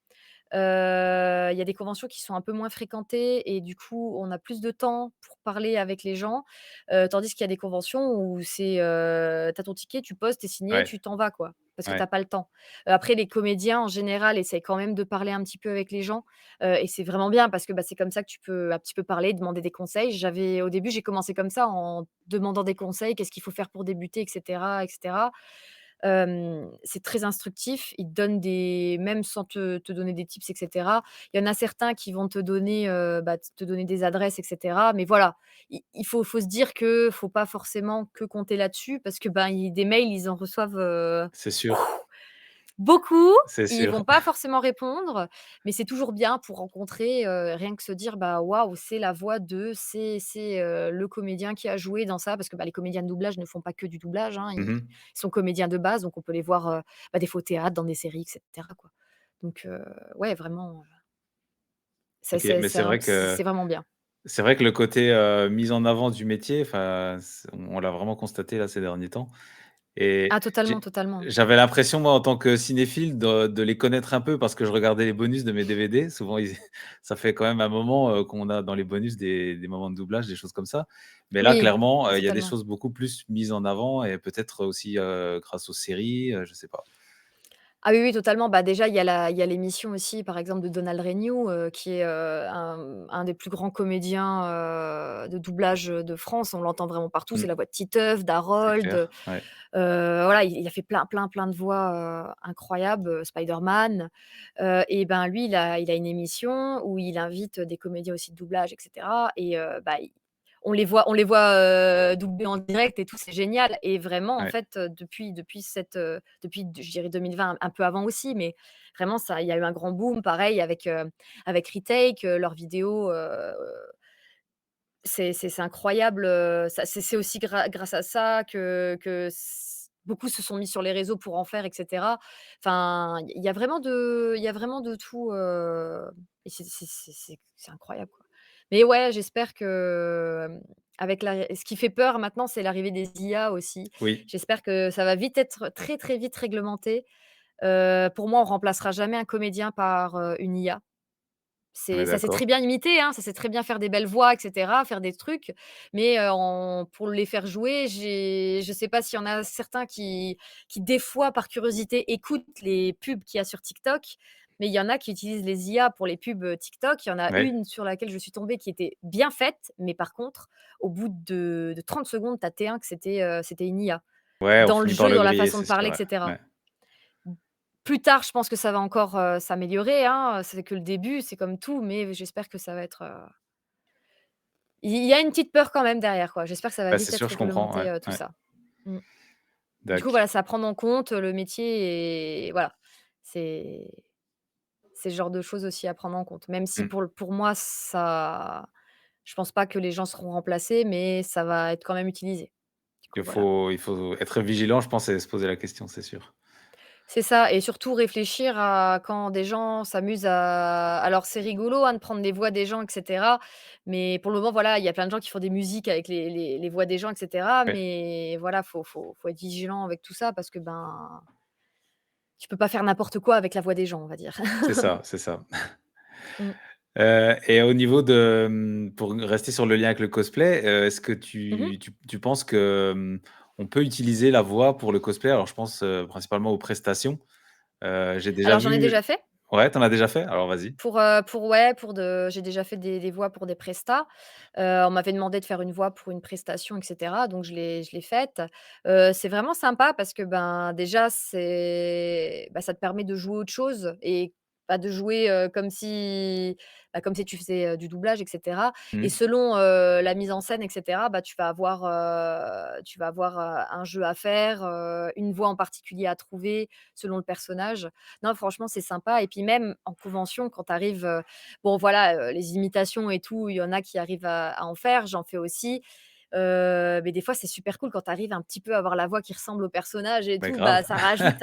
[SPEAKER 5] Il y a des conventions qui sont un peu moins fréquentées et du coup, on a plus de temps pour parler avec les gens, tandis qu'il y a des conventions où tu ton ticket, tu poses, tu es signé,
[SPEAKER 1] ouais,
[SPEAKER 5] tu t'en vas, quoi, parce que tu
[SPEAKER 1] ouais,
[SPEAKER 5] as pas le temps. Après les comédiens, en général, essayent quand même de parler un petit peu avec les gens, et c'est vraiment bien parce que, c'est comme ça que tu peux un petit peu parler, demander des conseils. Au début, j'ai commencé comme ça en demandant des conseils, qu'est-ce qu'il faut faire pour débuter et cetera. C'est très instructif. Ils te donnent des même sans te donner des tips et cetera. Il y en a certains qui vont te donner des adresses et cetera. Mais voilà, il faut se dire que faut pas forcément que compter là-dessus parce que, ils des mails, ils en reçoivent,
[SPEAKER 1] c'est sûr,
[SPEAKER 5] beaucoup,
[SPEAKER 1] c'est
[SPEAKER 5] ils
[SPEAKER 1] sûr.
[SPEAKER 5] vont pas forcément répondre, mais c'est toujours bien pour rencontrer, rien que se dire: «Bah, waouh, c'est la voix de le comédien qui a joué dans ça». Parce que, les comédiens de doublage ne font pas que du doublage, hein,
[SPEAKER 1] Mmh
[SPEAKER 5] ils
[SPEAKER 1] mh.
[SPEAKER 5] sont comédiens de base, donc on peut les voir, des fois au théâtre, dans des séries et cetera, quoi. Donc ouais, vraiment,
[SPEAKER 1] OK, mais
[SPEAKER 5] c'est vraiment bien.
[SPEAKER 1] c'est vrai que le côté, mise en avant du métier, enfin, on l'a vraiment constaté là ces derniers temps. Et
[SPEAKER 5] Ah totalement,
[SPEAKER 1] j'ai
[SPEAKER 5] totalement.
[SPEAKER 1] j'avais l'impression, moi, en tant que cinéphile, de les connaître un peu parce que je regardais les bonus de mes DVD. Souvent, ils ça fait quand même un moment, qu'on a dans les bonus des moments de doublage, des choses comme ça. Mais là,
[SPEAKER 5] Oui,
[SPEAKER 1] clairement, il y a des
[SPEAKER 5] totalement.
[SPEAKER 1] choses beaucoup plus mises en avant et peut-être aussi, grâce aux séries, je sais pas.
[SPEAKER 5] Ah oui, oui, totalement. Déjà, il y a l'émission aussi, par exemple, de Donald Renew, qui est, un des plus grands comédiens, de doublage, de France. On l'entend vraiment partout. C'est
[SPEAKER 1] Mmh,
[SPEAKER 5] la voix de Titeuf,
[SPEAKER 1] c'est
[SPEAKER 5] d'Harold,
[SPEAKER 1] clair, ouais.
[SPEAKER 5] voilà, il a fait plein, plein, plein de voix, incroyables, Spider-Man, et lui, il a une émission où il invite des comédiens aussi de doublage et cetera et on les voit, doubler en direct et tout, c'est génial et vraiment, en
[SPEAKER 1] Ouais,
[SPEAKER 5] fait, depuis je dirais 2020, un peu avant aussi, mais vraiment ça il y a eu un grand boom pareil avec Retake, leurs vidéos, c'est incroyable, ça c'est aussi grâce à ça que beaucoup se sont mis sur les réseaux pour en faire et cetera. Enfin, il y a vraiment de tout, et c'est incroyable, quoi. Mais ouais, j'espère que, avec ce qui fait peur maintenant, c'est l'arrivée des IA aussi.
[SPEAKER 1] oui,
[SPEAKER 5] J'espère que ça va vite être très, très vite réglementé. Pour moi, on remplacera jamais un comédien par, une IA.
[SPEAKER 1] on est
[SPEAKER 5] Ça sait très
[SPEAKER 1] d'accord.
[SPEAKER 5] bien imiter, hein, ça sait très bien faire des belles voix et cetera, faire des trucs, mais en pour les faire jouer, je sais pas s'il y en a certains qui des fois, par curiosité, écoutent les pubs qu'il y a sur TikTok, mais il y en a qui utilisent les IA pour les pubs, TikTok. Il y en a
[SPEAKER 1] Ouais,
[SPEAKER 5] une sur laquelle je suis tombée qui était bien faite, mais par contre, au bout de 30 secondes, tu as T1 que c'était une IA.
[SPEAKER 1] ouais, on
[SPEAKER 5] Dans le
[SPEAKER 1] finit par
[SPEAKER 5] jeu,
[SPEAKER 1] le
[SPEAKER 5] dans la
[SPEAKER 1] griller,
[SPEAKER 5] façon de
[SPEAKER 1] c'est sûr,
[SPEAKER 5] parler et
[SPEAKER 1] ouais,
[SPEAKER 5] cetera.
[SPEAKER 1] ouais.
[SPEAKER 5] Plus tard, je pense que ça va encore, s'améliorer, hein, c'est que le début, c'est comme tout, mais j'espère que ça va être, il y a une petite peur quand même derrière, quoi. J'espère que ça va
[SPEAKER 1] Bah, c'est
[SPEAKER 5] vite être
[SPEAKER 1] sûr, je comprends, ouais,
[SPEAKER 5] réglementé, tout
[SPEAKER 1] ouais.
[SPEAKER 5] ça. Mmh. Du coup,
[SPEAKER 1] Dac.
[SPEAKER 5] voilà, c'est à prendre en compte, le métier et voilà. C'est c'est le genre de choses aussi à prendre en compte. Même si
[SPEAKER 1] Mmh.
[SPEAKER 5] pour moi, je pense pas que les gens seront remplacés, mais ça va être quand même utilisé. Du coup, voilà.
[SPEAKER 1] Il faut être vigilant, je pense et se poser la question, c'est sûr.
[SPEAKER 5] C'est ça et surtout réfléchir à quand des gens s'amusent à alors c'est rigolo, hein, de prendre des voix des gens et cetera, mais pour le moment, voilà, il y a plein de gens qui font des musiques avec les voix des gens et cetera,
[SPEAKER 1] Ouais.
[SPEAKER 5] mais voilà, faut être vigilant avec tout ça parce que, tu peux pas faire n'importe quoi avec la voix des gens, on va dire.
[SPEAKER 1] C'est ça, c'est ça.
[SPEAKER 5] Mmh.
[SPEAKER 1] Et au niveau de, pour rester sur le lien avec le cosplay, est-ce que
[SPEAKER 5] Mmh.
[SPEAKER 1] tu penses que, on peut utiliser la voix pour le cosplay? Alors je pense, principalement aux prestations. J'ai déjà
[SPEAKER 5] Alors j'en ai
[SPEAKER 1] vu.
[SPEAKER 5] déjà fait.
[SPEAKER 1] Ouais, tu en as déjà fait? Alors vas-y.
[SPEAKER 5] Pour de j'ai déjà fait des voix pour des prestats. On m'avait demandé de faire une voix pour une prestation et cetera, donc je l'ai faite. C'est vraiment sympa parce que, ben, déjà, ça te permet de jouer autre chose et pas de jouer, comme si tu faisais, du doublage et cetera et
[SPEAKER 1] Mmh.
[SPEAKER 5] selon, la mise en scène et cetera, bah, tu vas avoir, un jeu à faire, une voix en particulier à trouver selon le personnage. Non, franchement, c'est sympa et puis même en convention quand tu arrives, bon voilà, les imitations et tout, il y en a qui arrivent à en faire, j'en fais aussi, mais des fois, c'est super cool quand tu arrives un petit peu à avoir la voix qui ressemble au personnage et
[SPEAKER 1] Bah,
[SPEAKER 5] tout,
[SPEAKER 1] grave,
[SPEAKER 5] bah, ça
[SPEAKER 1] c'est
[SPEAKER 5] rajoute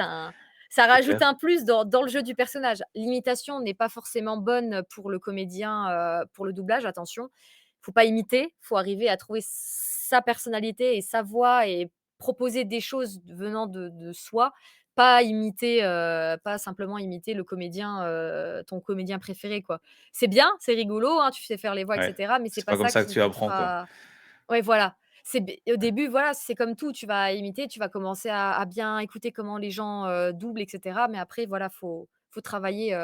[SPEAKER 1] clair.
[SPEAKER 5] un plus dans le jeu du personnage. L'imitation n'est pas forcément bonne pour le comédien, pour le doublage, attention. Faut pas imiter, faut arriver à trouver sa personnalité et sa voix et proposer des choses venant de soi, pas imiter, pas simplement imiter le comédien, ton comédien préféré, quoi. C'est bien, c'est rigolo, hein, tu sais faire les voix et
[SPEAKER 1] Ouais.
[SPEAKER 5] cetera, mais c'est
[SPEAKER 1] C'est
[SPEAKER 5] pas
[SPEAKER 1] pas comme
[SPEAKER 5] ça
[SPEAKER 1] ça que tu
[SPEAKER 5] qui te
[SPEAKER 1] apprends, quoi.
[SPEAKER 5] fera ouais, voilà. C'est b Au début, voilà, c'est comme tout, tu vas imiter, tu vas commencer à bien écouter comment les gens, doublent et cetera, mais après, voilà, faut travailler,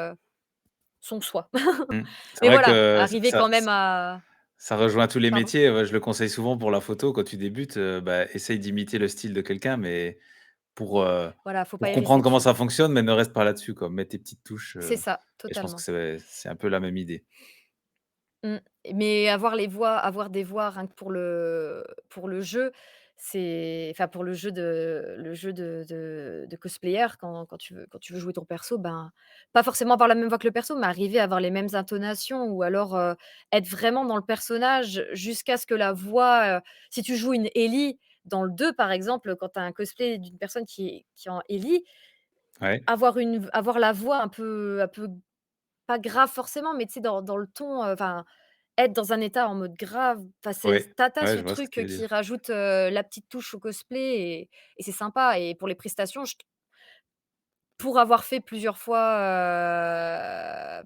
[SPEAKER 5] son soi.
[SPEAKER 1] Mmh. C'est
[SPEAKER 5] Mais
[SPEAKER 1] vrai
[SPEAKER 5] voilà,
[SPEAKER 1] que
[SPEAKER 5] arriver quand même à
[SPEAKER 1] ça rejoint tous les
[SPEAKER 5] pardon?
[SPEAKER 1] métiers. Ouais, je le conseille souvent pour la photo quand tu débutes, bah, essaye d'imiter le style de quelqu'un, mais pour, heu,
[SPEAKER 5] Voilà, faut pas
[SPEAKER 1] pour
[SPEAKER 5] y rester
[SPEAKER 1] comprendre comment
[SPEAKER 5] dessus.
[SPEAKER 1] ça fonctionne, mais ne reste pas là-dessus, quoi. Mets tes petites touches,
[SPEAKER 5] C'est ça,
[SPEAKER 1] et je pense que
[SPEAKER 5] totalement.
[SPEAKER 1] c'est un peu la même idée.
[SPEAKER 5] Mmh, mais avoir des voix rien que pour le jeu, c'est enfin pour le jeu de cosplayer quand tu veux jouer ton perso, ben, pas forcément avoir la même voix que le perso, mais arriver à avoir les mêmes intonations ou alors, être vraiment dans le personnage jusqu'à ce que la voix, si tu joues une Ellie dans le 2 par exemple, quand tu as un cosplay d'une personne qui est en Ellie,
[SPEAKER 1] Ouais,
[SPEAKER 5] avoir la voix un peu pas grave forcément, mais tu sais dans le ton, enfin être dans un état en mode grave, enfin c'est
[SPEAKER 1] ouais,
[SPEAKER 5] tu as
[SPEAKER 1] ouais,
[SPEAKER 5] ce
[SPEAKER 1] je vois ce que
[SPEAKER 5] truc,
[SPEAKER 1] tu veux
[SPEAKER 5] qui
[SPEAKER 1] dire.
[SPEAKER 5] rajoute, la petite touche au cosplay et c'est sympa et pour les prestations, je pour avoir fait plusieurs fois,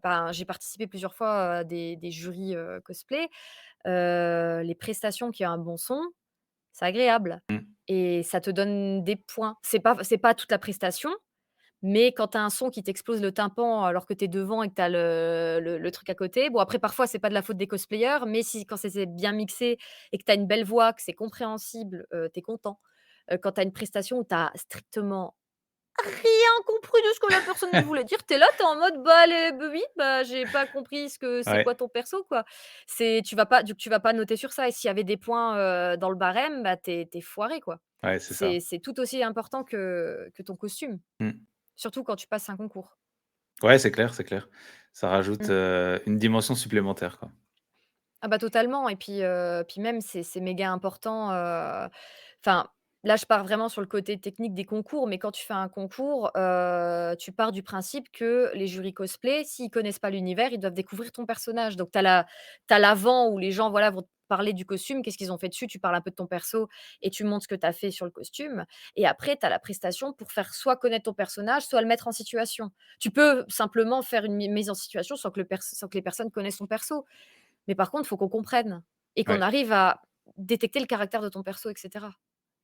[SPEAKER 5] ben, j'ai participé plusieurs fois à des jurys, cosplay, les prestations qui ont un bon son, c'est agréable
[SPEAKER 1] Mmh.
[SPEAKER 5] et ça te donne des points. C'est pas toute la prestation, mais quand tu as un son qui t'explose le tympan alors que tu es devant et que tu as le truc à côté, bon après parfois c'est pas de la faute des cosplayers, mais si quand c'est bien mixé et que tu as une belle voix, que c'est compréhensible, tu es content. Quand tu as une prestation où tu as strictement rien compris de ce que la personne elle voulait dire, tu es là, tu es en mode: «Bah allez, bah oui, bah j'ai pas compris ce que c'est
[SPEAKER 1] Ouais,
[SPEAKER 5] quoi ton perso quoi». Tu vas pas noter sur ça et s'il y avait des points, dans le barème, bah tu es foiré quoi.
[SPEAKER 1] ouais, c'est ça.
[SPEAKER 5] C'est tout aussi important que ton costume,
[SPEAKER 1] Mmh.
[SPEAKER 5] surtout quand tu passes un concours.
[SPEAKER 1] Ouais, c'est clair, c'est clair. Ça rajoute,
[SPEAKER 5] Mmh.
[SPEAKER 1] une dimension supplémentaire, quoi.
[SPEAKER 5] Ah bah totalement et puis même c'est méga important, enfin, là je pars vraiment sur le côté technique des concours, mais quand tu fais un concours, tu pars du principe que les jurys cosplay, s'ils connaissent pas l'univers, ils doivent découvrir ton personnage. Donc tu as l'avant où les gens, voilà, vont te parler du costume, qu'est-ce qu'ils ont fait dessus, tu parles un peu de ton perso et tu montres ce que tu as fait sur le costume et après tu as la prestation pour faire soit connaître ton personnage, soit le mettre en situation. Tu peux simplement faire une mise en situation sans que les personnes connaissent ton perso. Mais par contre, il faut qu'on comprenne et qu'on
[SPEAKER 1] Ouais.
[SPEAKER 5] arrive à détecter le caractère de ton perso et cetera.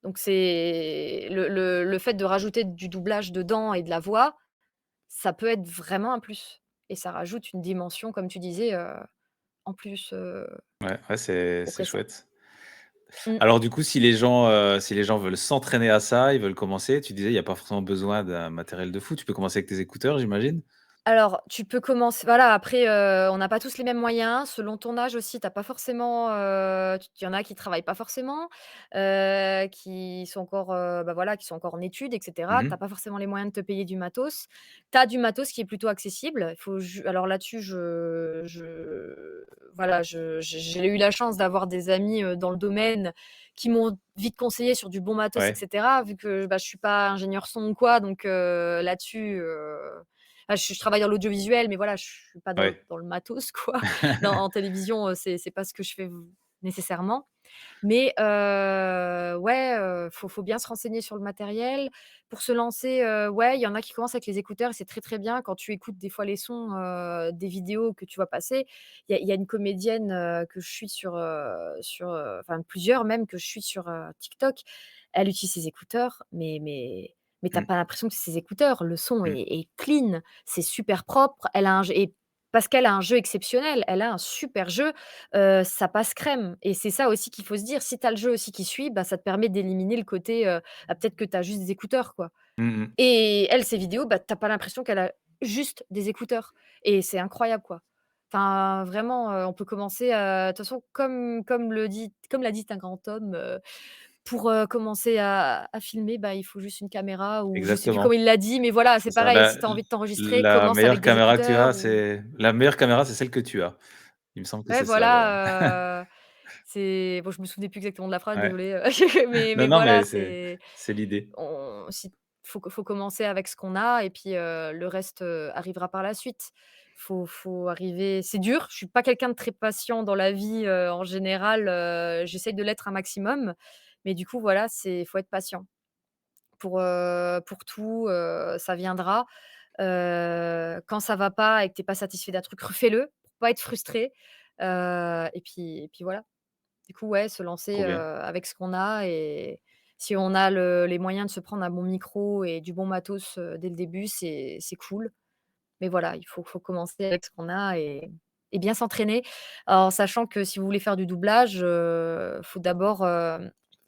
[SPEAKER 5] Donc c'est le fait de rajouter du doublage dedans et de la voix, ça peut être vraiment un plus et ça rajoute une dimension, comme tu disais, en plus,
[SPEAKER 1] Ouais, ouais, c'est
[SPEAKER 5] oppressant.
[SPEAKER 1] chouette.
[SPEAKER 5] Mmh.
[SPEAKER 1] Alors du coup, si les gens veulent s'entraîner à ça, ils veulent commencer, tu disais, il y a pas forcément besoin d'un matériel de fou. Tu peux commencer avec tes écouteurs, j'imagine?
[SPEAKER 5] Alors, tu peux commencer voilà, après, on n'a pas tous les mêmes moyens. Selon ton âge aussi, tu as pas forcément, il y en a qui travaillent pas forcément, qui sont encore, bah, voilà, qui sont encore en études et cetera.
[SPEAKER 1] Mmh
[SPEAKER 5] Tu
[SPEAKER 1] mh.
[SPEAKER 5] as pas forcément les moyens de te payer du matos. Tu as du matos qui est plutôt accessible. Il faut ju Alors là-dessus, voilà, j'ai eu la chance d'avoir des amis, dans le domaine qui m'ont vite conseillé sur du bon matos et
[SPEAKER 1] Ouais,
[SPEAKER 5] cetera, vu que, bah, je suis pas ingénieure son ou quoi, donc là-dessus, je travaille dans l'audiovisuel, mais voilà, je suis pas
[SPEAKER 1] ouais.
[SPEAKER 5] dans le matos, quoi. En télévision, c'est pas ce que je fais v nécessairement. Mais ouais, faut bien se renseigner sur le matériel. Pour se lancer, ouais, il y en a qui commencent avec les écouteurs et c'est très, très bien quand tu écoutes des fois les sons, des vidéos que tu vois passer. Il y a une comédienne, que je suis enfin plusieurs même que je suis sur, TikTok. Elle utilise ses écouteurs, mais tu
[SPEAKER 1] Mmh,
[SPEAKER 5] pas l'impression que c'est ses écouteurs. Le son
[SPEAKER 1] mmh,
[SPEAKER 5] est clean, c'est super propre. Elle a un jeu et parce qu'elle a un jeu exceptionnel, elle a un super jeu, ça passe crème et c'est ça aussi qu'il faut se dire. Si tu as le jeu aussi qui suit, bah, ça te permet d'éliminer le côté, peut-être que tu as juste des écouteurs, quoi
[SPEAKER 1] mmh mh.
[SPEAKER 5] et elle, ses vidéos, bah, tu pas l'impression qu'elle a juste des écouteurs et c'est incroyable, quoi. Enfin, vraiment, on peut commencer, de toute façon, comme l'a dit un grand homme, pour, commencer à filmer, bah, il faut juste une caméra ou je sais plus comment
[SPEAKER 1] Exactement,
[SPEAKER 5] il l'a dit, mais voilà,
[SPEAKER 1] c'est
[SPEAKER 5] c'est
[SPEAKER 1] ça.
[SPEAKER 5] pareil, si tu as envie de t'enregistrer,
[SPEAKER 1] La
[SPEAKER 5] commence
[SPEAKER 1] meilleure
[SPEAKER 5] avec des
[SPEAKER 1] caméra que tu as,
[SPEAKER 5] écouteurs ou
[SPEAKER 1] c'est la meilleure caméra, c'est celle que tu as. Il me semble que
[SPEAKER 5] ouais,
[SPEAKER 1] c'est ça le
[SPEAKER 5] voilà, c'est bon, je me souvenais plus exactement de la phrase,
[SPEAKER 1] ouais.
[SPEAKER 5] désolée, mais
[SPEAKER 1] Non, non,
[SPEAKER 5] voilà,
[SPEAKER 1] mais c'est l'idée.
[SPEAKER 5] faut commencer avec ce qu'on a et puis, le reste, arrivera par la suite. Faut arriver c'est dur, je suis pas quelqu'un de très patient dans la vie, en général, j'essaye de l'être un maximum, mais du coup, voilà, faut être patient pour tout, ça viendra. Quand ça va pas et que tu es pas satisfait d'un truc, refais-le pour pas être frustré, et puis voilà. Du coup, ouais, se lancer,
[SPEAKER 1] Trop bien.
[SPEAKER 5] avec ce qu'on a et si on a les moyens de se prendre un bon micro et du bon matos, dès le début, c'est cool. Mais voilà, il faut commencer avec ce qu'on a et bien s'entraîner. En sachant que si vous voulez faire du doublage, faut d'abord,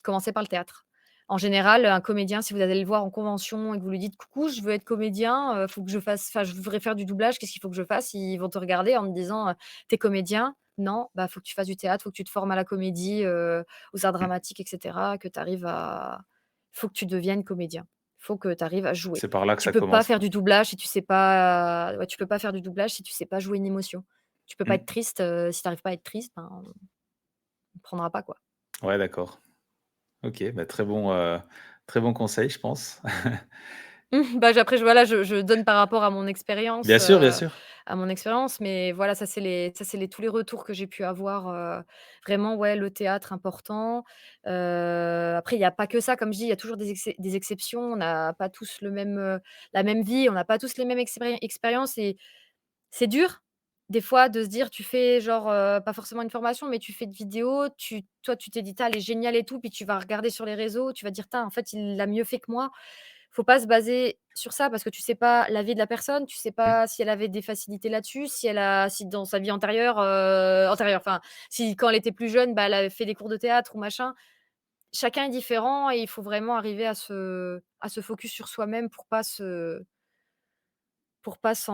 [SPEAKER 5] commencer par le théâtre. En général, un comédien, si vous allez le voir en convention et que vous lui dites: «Coucou, je veux être comédien, faut que je fasse enfin, je voudrais faire du doublage, qu'est-ce qu'il faut que je fasse?» Ils vont te regarder en te disant, «Tu es comédien? Non, bah, faut que tu fasses du théâtre, faut que tu te formes à la comédie, aux arts
[SPEAKER 1] Mmh.
[SPEAKER 5] dramatiques et cetera, que tu arrives faut que tu deviennes comédien. Faut que tu arrives à jouer».
[SPEAKER 1] C'est par là que
[SPEAKER 5] Tu
[SPEAKER 1] ça
[SPEAKER 5] peux pas
[SPEAKER 1] commence,
[SPEAKER 5] faire
[SPEAKER 1] quoi.
[SPEAKER 5] du doublage si tu sais pas ouais, tu peux pas faire du doublage si tu sais pas jouer une émotion. Tu peux pas
[SPEAKER 1] Mmh.
[SPEAKER 5] être triste, si tu arrives pas à être triste, ben, on prendra pas, quoi.
[SPEAKER 1] Ouais, d'accord. OK, bah, très bon conseil, je pense.
[SPEAKER 5] Bah, après je donne par rapport
[SPEAKER 1] Bien sûr.
[SPEAKER 5] à mon expérience, mais voilà, ça c'est les tous les retours que j'ai pu avoir, vraiment, ouais, le théâtre important. Après il y a pas que ça, comme je dis, il y a toujours des exceptions. On n'a pas tous la même vie, on n'a pas tous les mêmes expériences et c'est dur, des fois, de se dire, tu fais genre, pas forcément une formation, mais tu fais une vidéo, toi, tu t'es dit: «Tu elle est géniale et tout», puis tu vas regarder sur les réseaux, tu vas dire: «Tain, en fait, il l'a mieux fait que moi». Faut pas se baser sur ça parce que tu sais pas la vie de la personne, tu sais
[SPEAKER 1] Mmh.
[SPEAKER 5] pas si elle avait des facilités là-dessus, si dans sa vie antérieure, enfin, si quand elle était plus jeune, bah, elle avait fait des cours de théâtre ou machin. Chacun est différent et il faut vraiment arriver à se focus sur soi-même pour pas se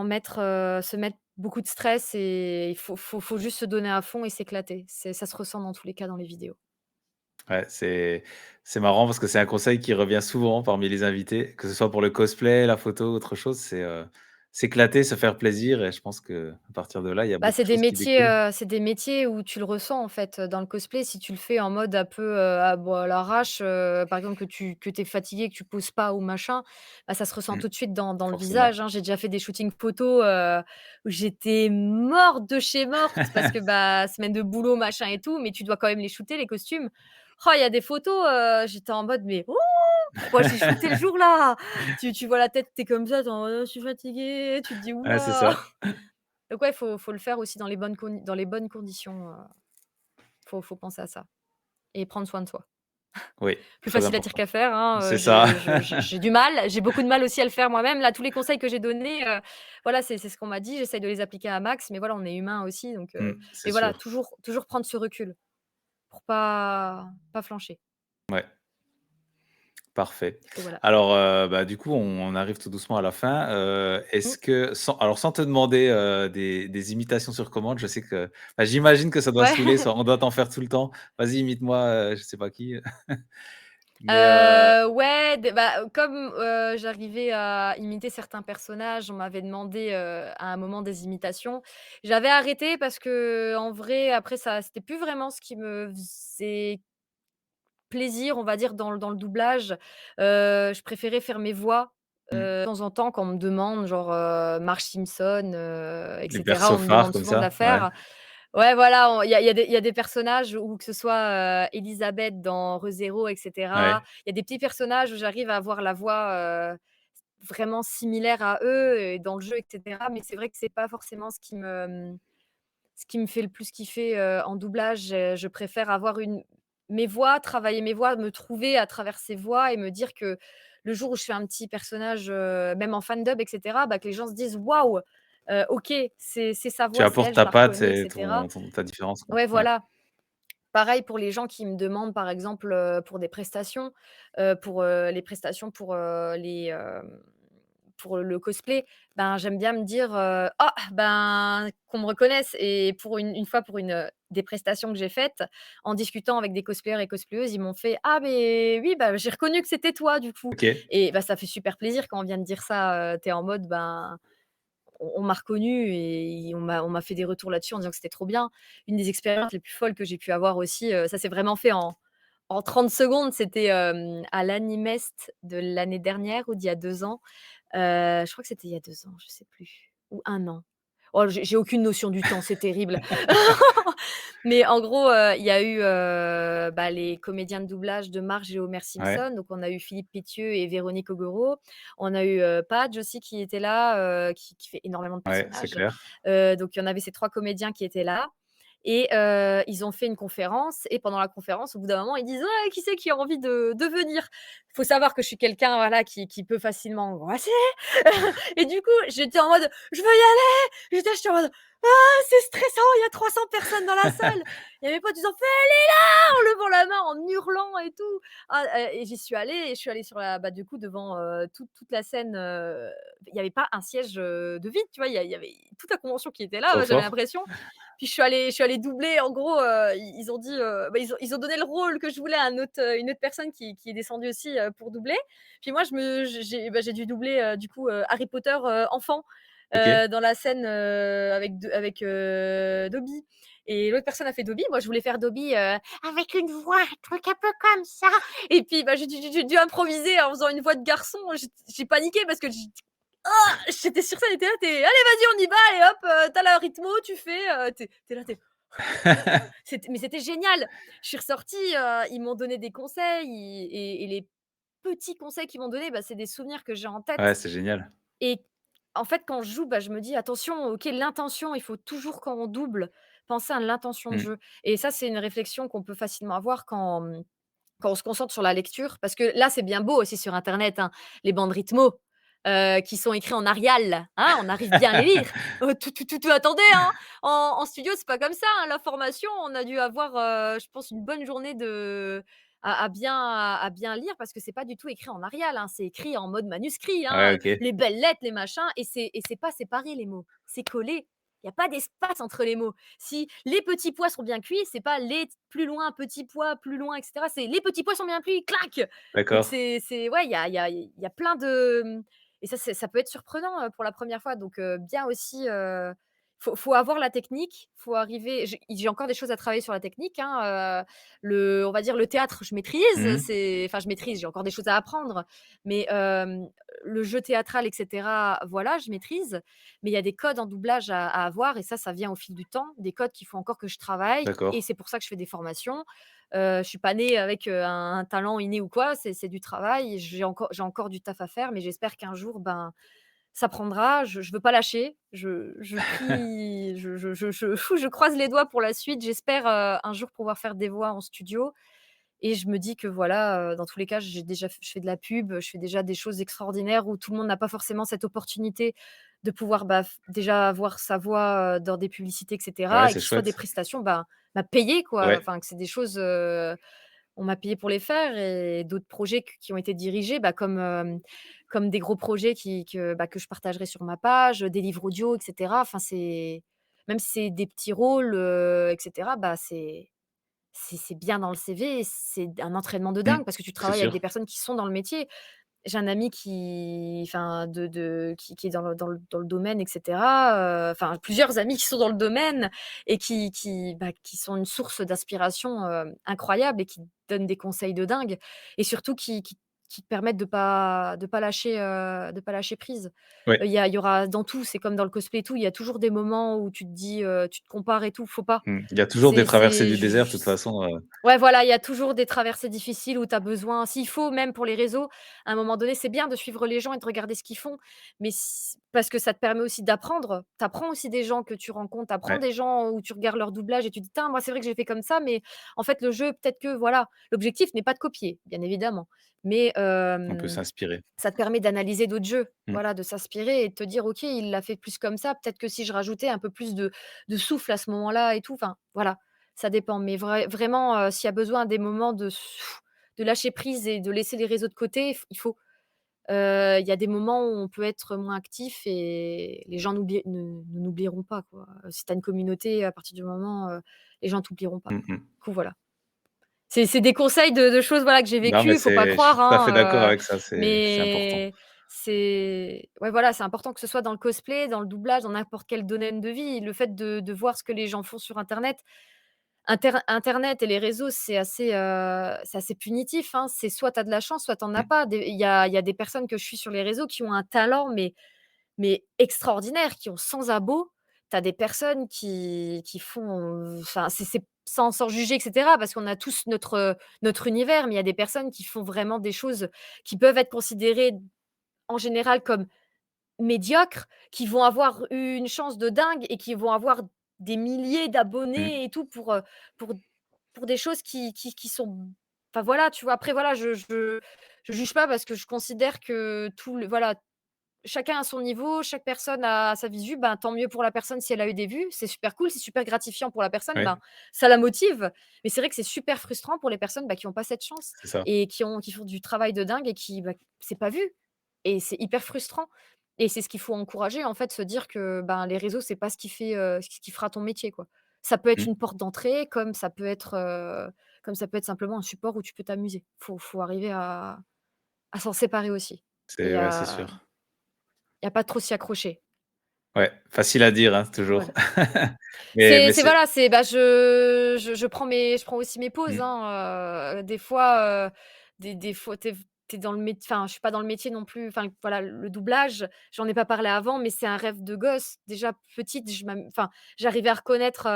[SPEAKER 5] mettre beaucoup de stress et il faut juste se donner à fond et s'éclater. Ça se ressent dans tous les cas dans les vidéos.
[SPEAKER 1] Ouais, c'est marrant parce que c'est un conseil qui revient souvent parmi les invités, que ce soit pour le cosplay, la photo, autre chose, s'éclater, se faire plaisir et je pense qu'à partir de là, il y a
[SPEAKER 5] Bah,
[SPEAKER 1] beaucoup de choses qui découlent.
[SPEAKER 5] c'est des métiers où tu le ressens en fait, dans le cosplay. Si tu le fais en mode un peu, à l'arrache, par exemple que tu es fatigué, que tu poses pas ou machin, bah, ça se ressent
[SPEAKER 1] Mmh,
[SPEAKER 5] tout de suite dans le
[SPEAKER 1] forcément.
[SPEAKER 5] visage, hein. J'ai déjà fait des shootings photos, où j'étais morte de chez morte parce que, bah, semaine de boulot machin et tout, mais tu dois quand même les shooter les costumes. Oh, il y a des photos, j'étais en mode: «Mais oh, pourquoi j'ai shooté le jour-là?» Tu vois la tête, tu es comme ça, tu es en mode: «Oh, je suis fatiguée», tu te dis: «Ouh
[SPEAKER 1] Ouais, c'est
[SPEAKER 5] là!»
[SPEAKER 1] ça.
[SPEAKER 5] Donc ouais, faut le faire aussi dans les bonnes conditions, faut penser à ça et prendre soin de soi.
[SPEAKER 1] Oui,
[SPEAKER 5] Plus
[SPEAKER 1] très
[SPEAKER 5] facile à dire
[SPEAKER 1] important.
[SPEAKER 5] qu'à faire, hein,
[SPEAKER 1] C'est ça.
[SPEAKER 5] j'ai du mal, j'ai beaucoup de mal aussi à le faire moi-même. Là, tous les conseils que j'ai donnés, voilà, c'est ce qu'on m'a dit, j'essaye de les appliquer à max, mais voilà, on est humain aussi donc
[SPEAKER 1] Mmh, c'est
[SPEAKER 5] mais voilà,
[SPEAKER 1] sûr.
[SPEAKER 5] toujours prendre ce recul pour pas flancher.
[SPEAKER 1] Ouais. Parfait.
[SPEAKER 5] Donc voilà.
[SPEAKER 1] Alors, bah, du coup, on arrive tout doucement à la fin.
[SPEAKER 5] Mmh.
[SPEAKER 1] Est-ce que sans te demander, des imitations sur commande, je sais que bah, j'imagine que ça doit
[SPEAKER 5] Ouais.
[SPEAKER 1] saouler, ça on doit t'en faire tout le temps. «Vas-y, imite-moi, je sais pas qui». Mais,
[SPEAKER 5] Ouais, bah, comme, j'arrivais à imiter certains personnages, on m'avait demandé, à un moment des imitations. J'avais arrêté parce que en vrai, après ça c'était plus vraiment ce qui me faisait plaisir, on va dire, dans le doublage. Je préférais faire mes voix,
[SPEAKER 1] mmh,
[SPEAKER 5] de temps en temps quand on me demande genre, Marge Simpson, et
[SPEAKER 1] les
[SPEAKER 5] cetera.
[SPEAKER 1] persos
[SPEAKER 5] On me
[SPEAKER 1] phares
[SPEAKER 5] demande
[SPEAKER 1] comme
[SPEAKER 5] souvent de la
[SPEAKER 1] ça, ouais.
[SPEAKER 5] faire. Ouais, voilà, il y a des personnages où que ce soit, Elisabeth dans Re:Zero et cetera.
[SPEAKER 1] Ouais.
[SPEAKER 5] Il y a des petits personnages où j'arrive à avoir la voix, vraiment similaire à eux et dans le jeu et cetera. Mais c'est vrai que c'est pas forcément ce qui me fait le plus kiffer, en doublage. Je préfère avoir mes voix, travailler mes voix, me trouver à travers ces voix et me dire que le jour où je fais un petit personnage, même en fan dub et cetera, bah, que les gens se disent: «Waouh, OK, c'est sa
[SPEAKER 1] Tu
[SPEAKER 5] voix, c'est
[SPEAKER 1] apportes
[SPEAKER 5] elle, je
[SPEAKER 1] ta
[SPEAKER 5] la
[SPEAKER 1] patte
[SPEAKER 5] reconnais» et
[SPEAKER 1] et
[SPEAKER 5] cetera.
[SPEAKER 1] ta différence, quoi.
[SPEAKER 5] Ouais,
[SPEAKER 1] Ouais.
[SPEAKER 5] voilà. Pareil pour les gens qui me demandent, par exemple, pour des prestations, pour, les prestations pour le cosplay, ben, j'aime bien me dire, «Ah, ben, qu'on me reconnaisse» et pour une fois pour des prestations que j'ai faites, en discutant avec des cosplayers et cosplayeuses, ils m'ont fait: «Ah mais oui, bah, j'ai reconnu que c'était toi, du coup»
[SPEAKER 1] OK.
[SPEAKER 5] et bah, ça fait super plaisir quand on vient de dire ça, tu es en mode, ben on m'a reconnue et on m'a fait des retours là-dessus en disant que c'était trop bien. Une des expériences les plus folles que j'ai pu avoir aussi, ça s'est vraiment fait en 30 secondes, c'était, à l'Animest de l'année dernière ou d'il y a 2 ans. Je crois que c'était il y a 2 ans, je sais plus, ou 1 an. Oh, j'ai aucune notion du temps, c'est terrible. Mais en gros, il y a eu, bah, les comédiens de doublage de Marge et Homer
[SPEAKER 1] Ouais.
[SPEAKER 5] Simpson. Donc on a eu Philippe Pétieux et Véronique Augureau. On a eu, Padge aussi qui était là, qui fait énormément de
[SPEAKER 1] Ouais, c'est
[SPEAKER 5] personnages.
[SPEAKER 1] clair.
[SPEAKER 5] Donc il y en avait ces 3 comédiens qui étaient là et ils ont fait une conférence et pendant la conférence, au bout d'un moment, ils disent: «Ouais, qui c'est qui a envie de venir?» Faut savoir que je suis quelqu'un, voilà, qui peut facilement angoisser et du coup, j'étais en mode: «Je veux y aller!» J'étais en mode: «Ah, c'est stressant, il y a 300 personnes dans la salle». Il y a mes potes, ils ont fait: «Elle est là!» en levant la main, en hurlant et tout. Ah, et j'y suis allée et je suis allée sur la bah, du coup, devant, toute la scène, il y avait pas un siège, de vide, tu vois? Il y avait toute la convention qui était là,
[SPEAKER 1] Trop
[SPEAKER 5] j'avais
[SPEAKER 1] fort.
[SPEAKER 5] l'impression. Puis je suis allée doubler en gros, ils ont dit, bah, ils ont donné le rôle que je voulais à une autre personne qui est descendue aussi, pour doubler. Puis moi je me j'ai dû doubler, du coup, Harry Potter, enfant,
[SPEAKER 1] OK.
[SPEAKER 5] dans la scène, avec Dobby et l'autre personne a fait Dobby. Moi je voulais faire Dobby, avec une voix, un truc un peu comme ça et puis, bah, j'ai dû improviser en faisant une voix de garçon. J'ai paniqué parce que j'étais sur scène, elle était là, tu «Allez vas-y on y va et hop, tu as le rythmo, tu fais», tu es là, tu es mais c'était génial! Je suis ressortie, ils m'ont donné des conseils, et les petits conseils qu'ils m'ont donnés, bah, c'est des souvenirs que j'ai en
[SPEAKER 1] Ouais,
[SPEAKER 5] tête
[SPEAKER 1] c'est génial.
[SPEAKER 5] et en fait, quand je joue, bah, je me dis: «Attention, OK, l'intention, il faut toujours quand on double, penser à l'intention de
[SPEAKER 1] Mmh.
[SPEAKER 5] jeu» et ça, c'est une réflexion qu'on peut facilement avoir quand on se concentre sur la lecture. Parce que là, c'est bien beau aussi sur internet, hein, les bandes rythmo, qui sont écrits en Arial, hein, on arrive bien à les lire. Attendez, hein, en studio, c'est pas comme ça, hein, la formation, on a dû avoir, je pense une bonne journée à bien lire parce que c'est pas du tout écrit en Arial, hein, c'est écrit en mode manuscrit,
[SPEAKER 1] Ouais,
[SPEAKER 5] hein,
[SPEAKER 1] OK.
[SPEAKER 5] les belles lettres, les machins et c'est pas séparé les mots, c'est collé. Il y a pas d'espace entre les mots. Si les petits pois sont bien cuits, c'est pas les plus loin, petits pois, plus loin, et cetera. C'est les petits pois sont bien cuits, clac! Donc
[SPEAKER 1] D'accord.
[SPEAKER 5] c'est ouais, il y a plein de, et ça peut être surprenant, pour la première fois. Donc bien aussi, faut avoir la technique, faut arriver j'ai encore des choses à travailler sur la technique, hein, on va dire le théâtre, je maîtrise,
[SPEAKER 1] Mmh.
[SPEAKER 5] je maîtrise, j'ai encore des choses à apprendre, mais le jeu théâtral et cetera, voilà, je maîtrise. Mais il y a des codes en doublage à avoir et ça vient au fil du temps, des codes qu'il faut encore que je travaille et
[SPEAKER 1] D'accord.
[SPEAKER 5] c'est pour ça que je fais des formations. Je suis pas née avec, un talent inné ou quoi, c'est du travail. J'ai encore du taf à faire, mais j'espère qu'un jour, ben, ça prendra. Je veux pas lâcher. Je prie, je croise les doigts pour la suite. J'espère, un jour pouvoir faire des voix en studio et je me dis que voilà, dans tous les cas, je fais de la pub, je fais déjà des choses extraordinaires où tout le monde n'a pas forcément cette opportunité de pouvoir, bah, déjà avoir sa voix, dans des publicités et
[SPEAKER 1] Ouais,
[SPEAKER 5] cetera et
[SPEAKER 1] c'est
[SPEAKER 5] que ce soit des
[SPEAKER 1] chouette.
[SPEAKER 5] prestations, bah, payées quoi.
[SPEAKER 1] Ouais.
[SPEAKER 5] Enfin que c'est des choses, on m'a payé pour les faire et d'autres projets qui ont été dirigés, bah, comme des gros projets que je partagerai sur ma page, des livres audio et cetera. Enfin c'est même si c'est des petits rôles, et cetera, bah, c'est bien dans le CV et c'est un entraînement de
[SPEAKER 1] Mmh.
[SPEAKER 5] dingue parce que tu
[SPEAKER 1] C'est
[SPEAKER 5] travailles avec des
[SPEAKER 1] sûr.
[SPEAKER 5] personnes qui sont dans le métier. J'ai un ami qui est dans le domaine et cetera, enfin plusieurs amis qui sont dans le domaine et qui sont une source d'inspiration, incroyable et qui donnent des conseils de dingue et surtout qui te permettent de pas lâcher prise.
[SPEAKER 1] Ouais.
[SPEAKER 5] Il y aura dans tout, c'est comme dans le cosplay et tout, il y a toujours des moments où tu te dis, tu te compares et tout, faut pas.
[SPEAKER 1] Il y a toujours des traversées
[SPEAKER 5] C'est
[SPEAKER 1] du désert, de
[SPEAKER 5] je
[SPEAKER 1] toute façon,
[SPEAKER 5] Ouais, voilà, il y a toujours des traversées difficiles où tu as besoin s'il faut même pour les réseaux, à un moment donné, c'est bien de suivre les gens et de regarder ce qu'ils font, mais parce que ça te permet aussi d'apprendre. Tu apprends aussi des gens que tu rencontres, tu apprends
[SPEAKER 1] ouais,
[SPEAKER 5] des gens où tu regardes leur doublage et tu dis: «Tiens, moi, c'est vrai que j'ai fait comme ça, mais en fait, le jeu, peut-être que» voilà. L'objectif n'est pas de copier, bien évidemment, mais
[SPEAKER 1] on peut s'inspirer.
[SPEAKER 5] ça te permet d'analyser d'autres jeux,
[SPEAKER 1] Mmh.
[SPEAKER 5] voilà, de s'inspirer et de te dire: «OK, il l'a fait plus comme ça, peut-être que si je rajoutais un peu plus de souffle à ce moment-là et tout», enfin, voilà, ça dépend. Mais vraiment, s'il y a besoin des moments de lâcher prise et de laisser les réseaux de côté, il faut. Il y a des moments où on peut être moins actif et les gens ne n'oublieront pas, quoi. Si tu as une communauté, à partir du moment, les gens t'oublieront pas.
[SPEAKER 1] Mmh mh.
[SPEAKER 5] Du coup, voilà. C'est des conseils de choses, voilà, que j'ai
[SPEAKER 1] Non, mais
[SPEAKER 5] vécues, faut pas
[SPEAKER 1] je suis
[SPEAKER 5] croire,
[SPEAKER 1] tout à fait d'accord
[SPEAKER 5] hein,
[SPEAKER 1] avec ça, c'est important.
[SPEAKER 5] mais c'est ouais, voilà, c'est important que ce soit dans le cosplay, dans le doublage, dans n'importe quel domaine de vie. Le fait de voir ce que les gens font sur internet et les réseaux, c'est assez punitif, hein. C'est soit tu as de la chance, soit tu en as
[SPEAKER 1] Mmh.
[SPEAKER 5] pas. Il y a des personnes que je suis sur les réseaux qui ont un talent, mais extraordinaire, qui ont 100 abos. Tu as des personnes qui font, enfin, c'est sans juger et cetera, parce qu'on a tous notre univers, mais il y a des personnes qui font vraiment des choses qui peuvent être considérées en général comme médiocres, qui vont avoir eu une chance de dingue et qui vont avoir des milliers
[SPEAKER 1] Mmh.
[SPEAKER 5] d'abonnés et tout pour pour des choses qui sont enfin voilà, tu vois? Après voilà, je juge pas parce que je considère que tout le voilà, chacun a son niveau, chaque personne a sa visu, ben, tant mieux pour la personne si elle a eu des vues, c'est super cool, c'est super gratifiant pour la personne,
[SPEAKER 1] Ouais,
[SPEAKER 5] ben, ça la motive. Mais c'est vrai que c'est super frustrant pour les personnes, bah, qui ont pas cette chance
[SPEAKER 1] c'est ça.
[SPEAKER 5] et qui font du travail de dingue et bah, c'est pas vu et c'est hyper frustrant et c'est ce qu'il faut encourager, en fait, se dire que, ben, les réseaux, c'est pas ce qui fait, ce qui fera ton métier, quoi. Ça peut être
[SPEAKER 1] Mmh.
[SPEAKER 5] une porte d'entrée comme ça peut être simplement un support où tu peux t'amuser. Faut arriver à s'en séparer aussi
[SPEAKER 1] C'est
[SPEAKER 5] et
[SPEAKER 1] ouais, c'est
[SPEAKER 5] à
[SPEAKER 1] sûr.
[SPEAKER 5] y a pas trop s'y accrocher.
[SPEAKER 1] Ouais, facile à dire, hein, toujours.
[SPEAKER 5] Voilà.
[SPEAKER 1] Mais
[SPEAKER 5] C'est
[SPEAKER 1] c'est
[SPEAKER 5] voilà, c'est bah, je prends aussi mes pauses,
[SPEAKER 1] mmh,
[SPEAKER 5] hein, des fois, des fois tu es dans le métier enfin, je suis pas dans le métier non plus, enfin, voilà, le doublage, j'en ai pas parlé avant, mais c'est un rêve de gosse. Déjà petite, enfin, j'arrivais à reconnaître,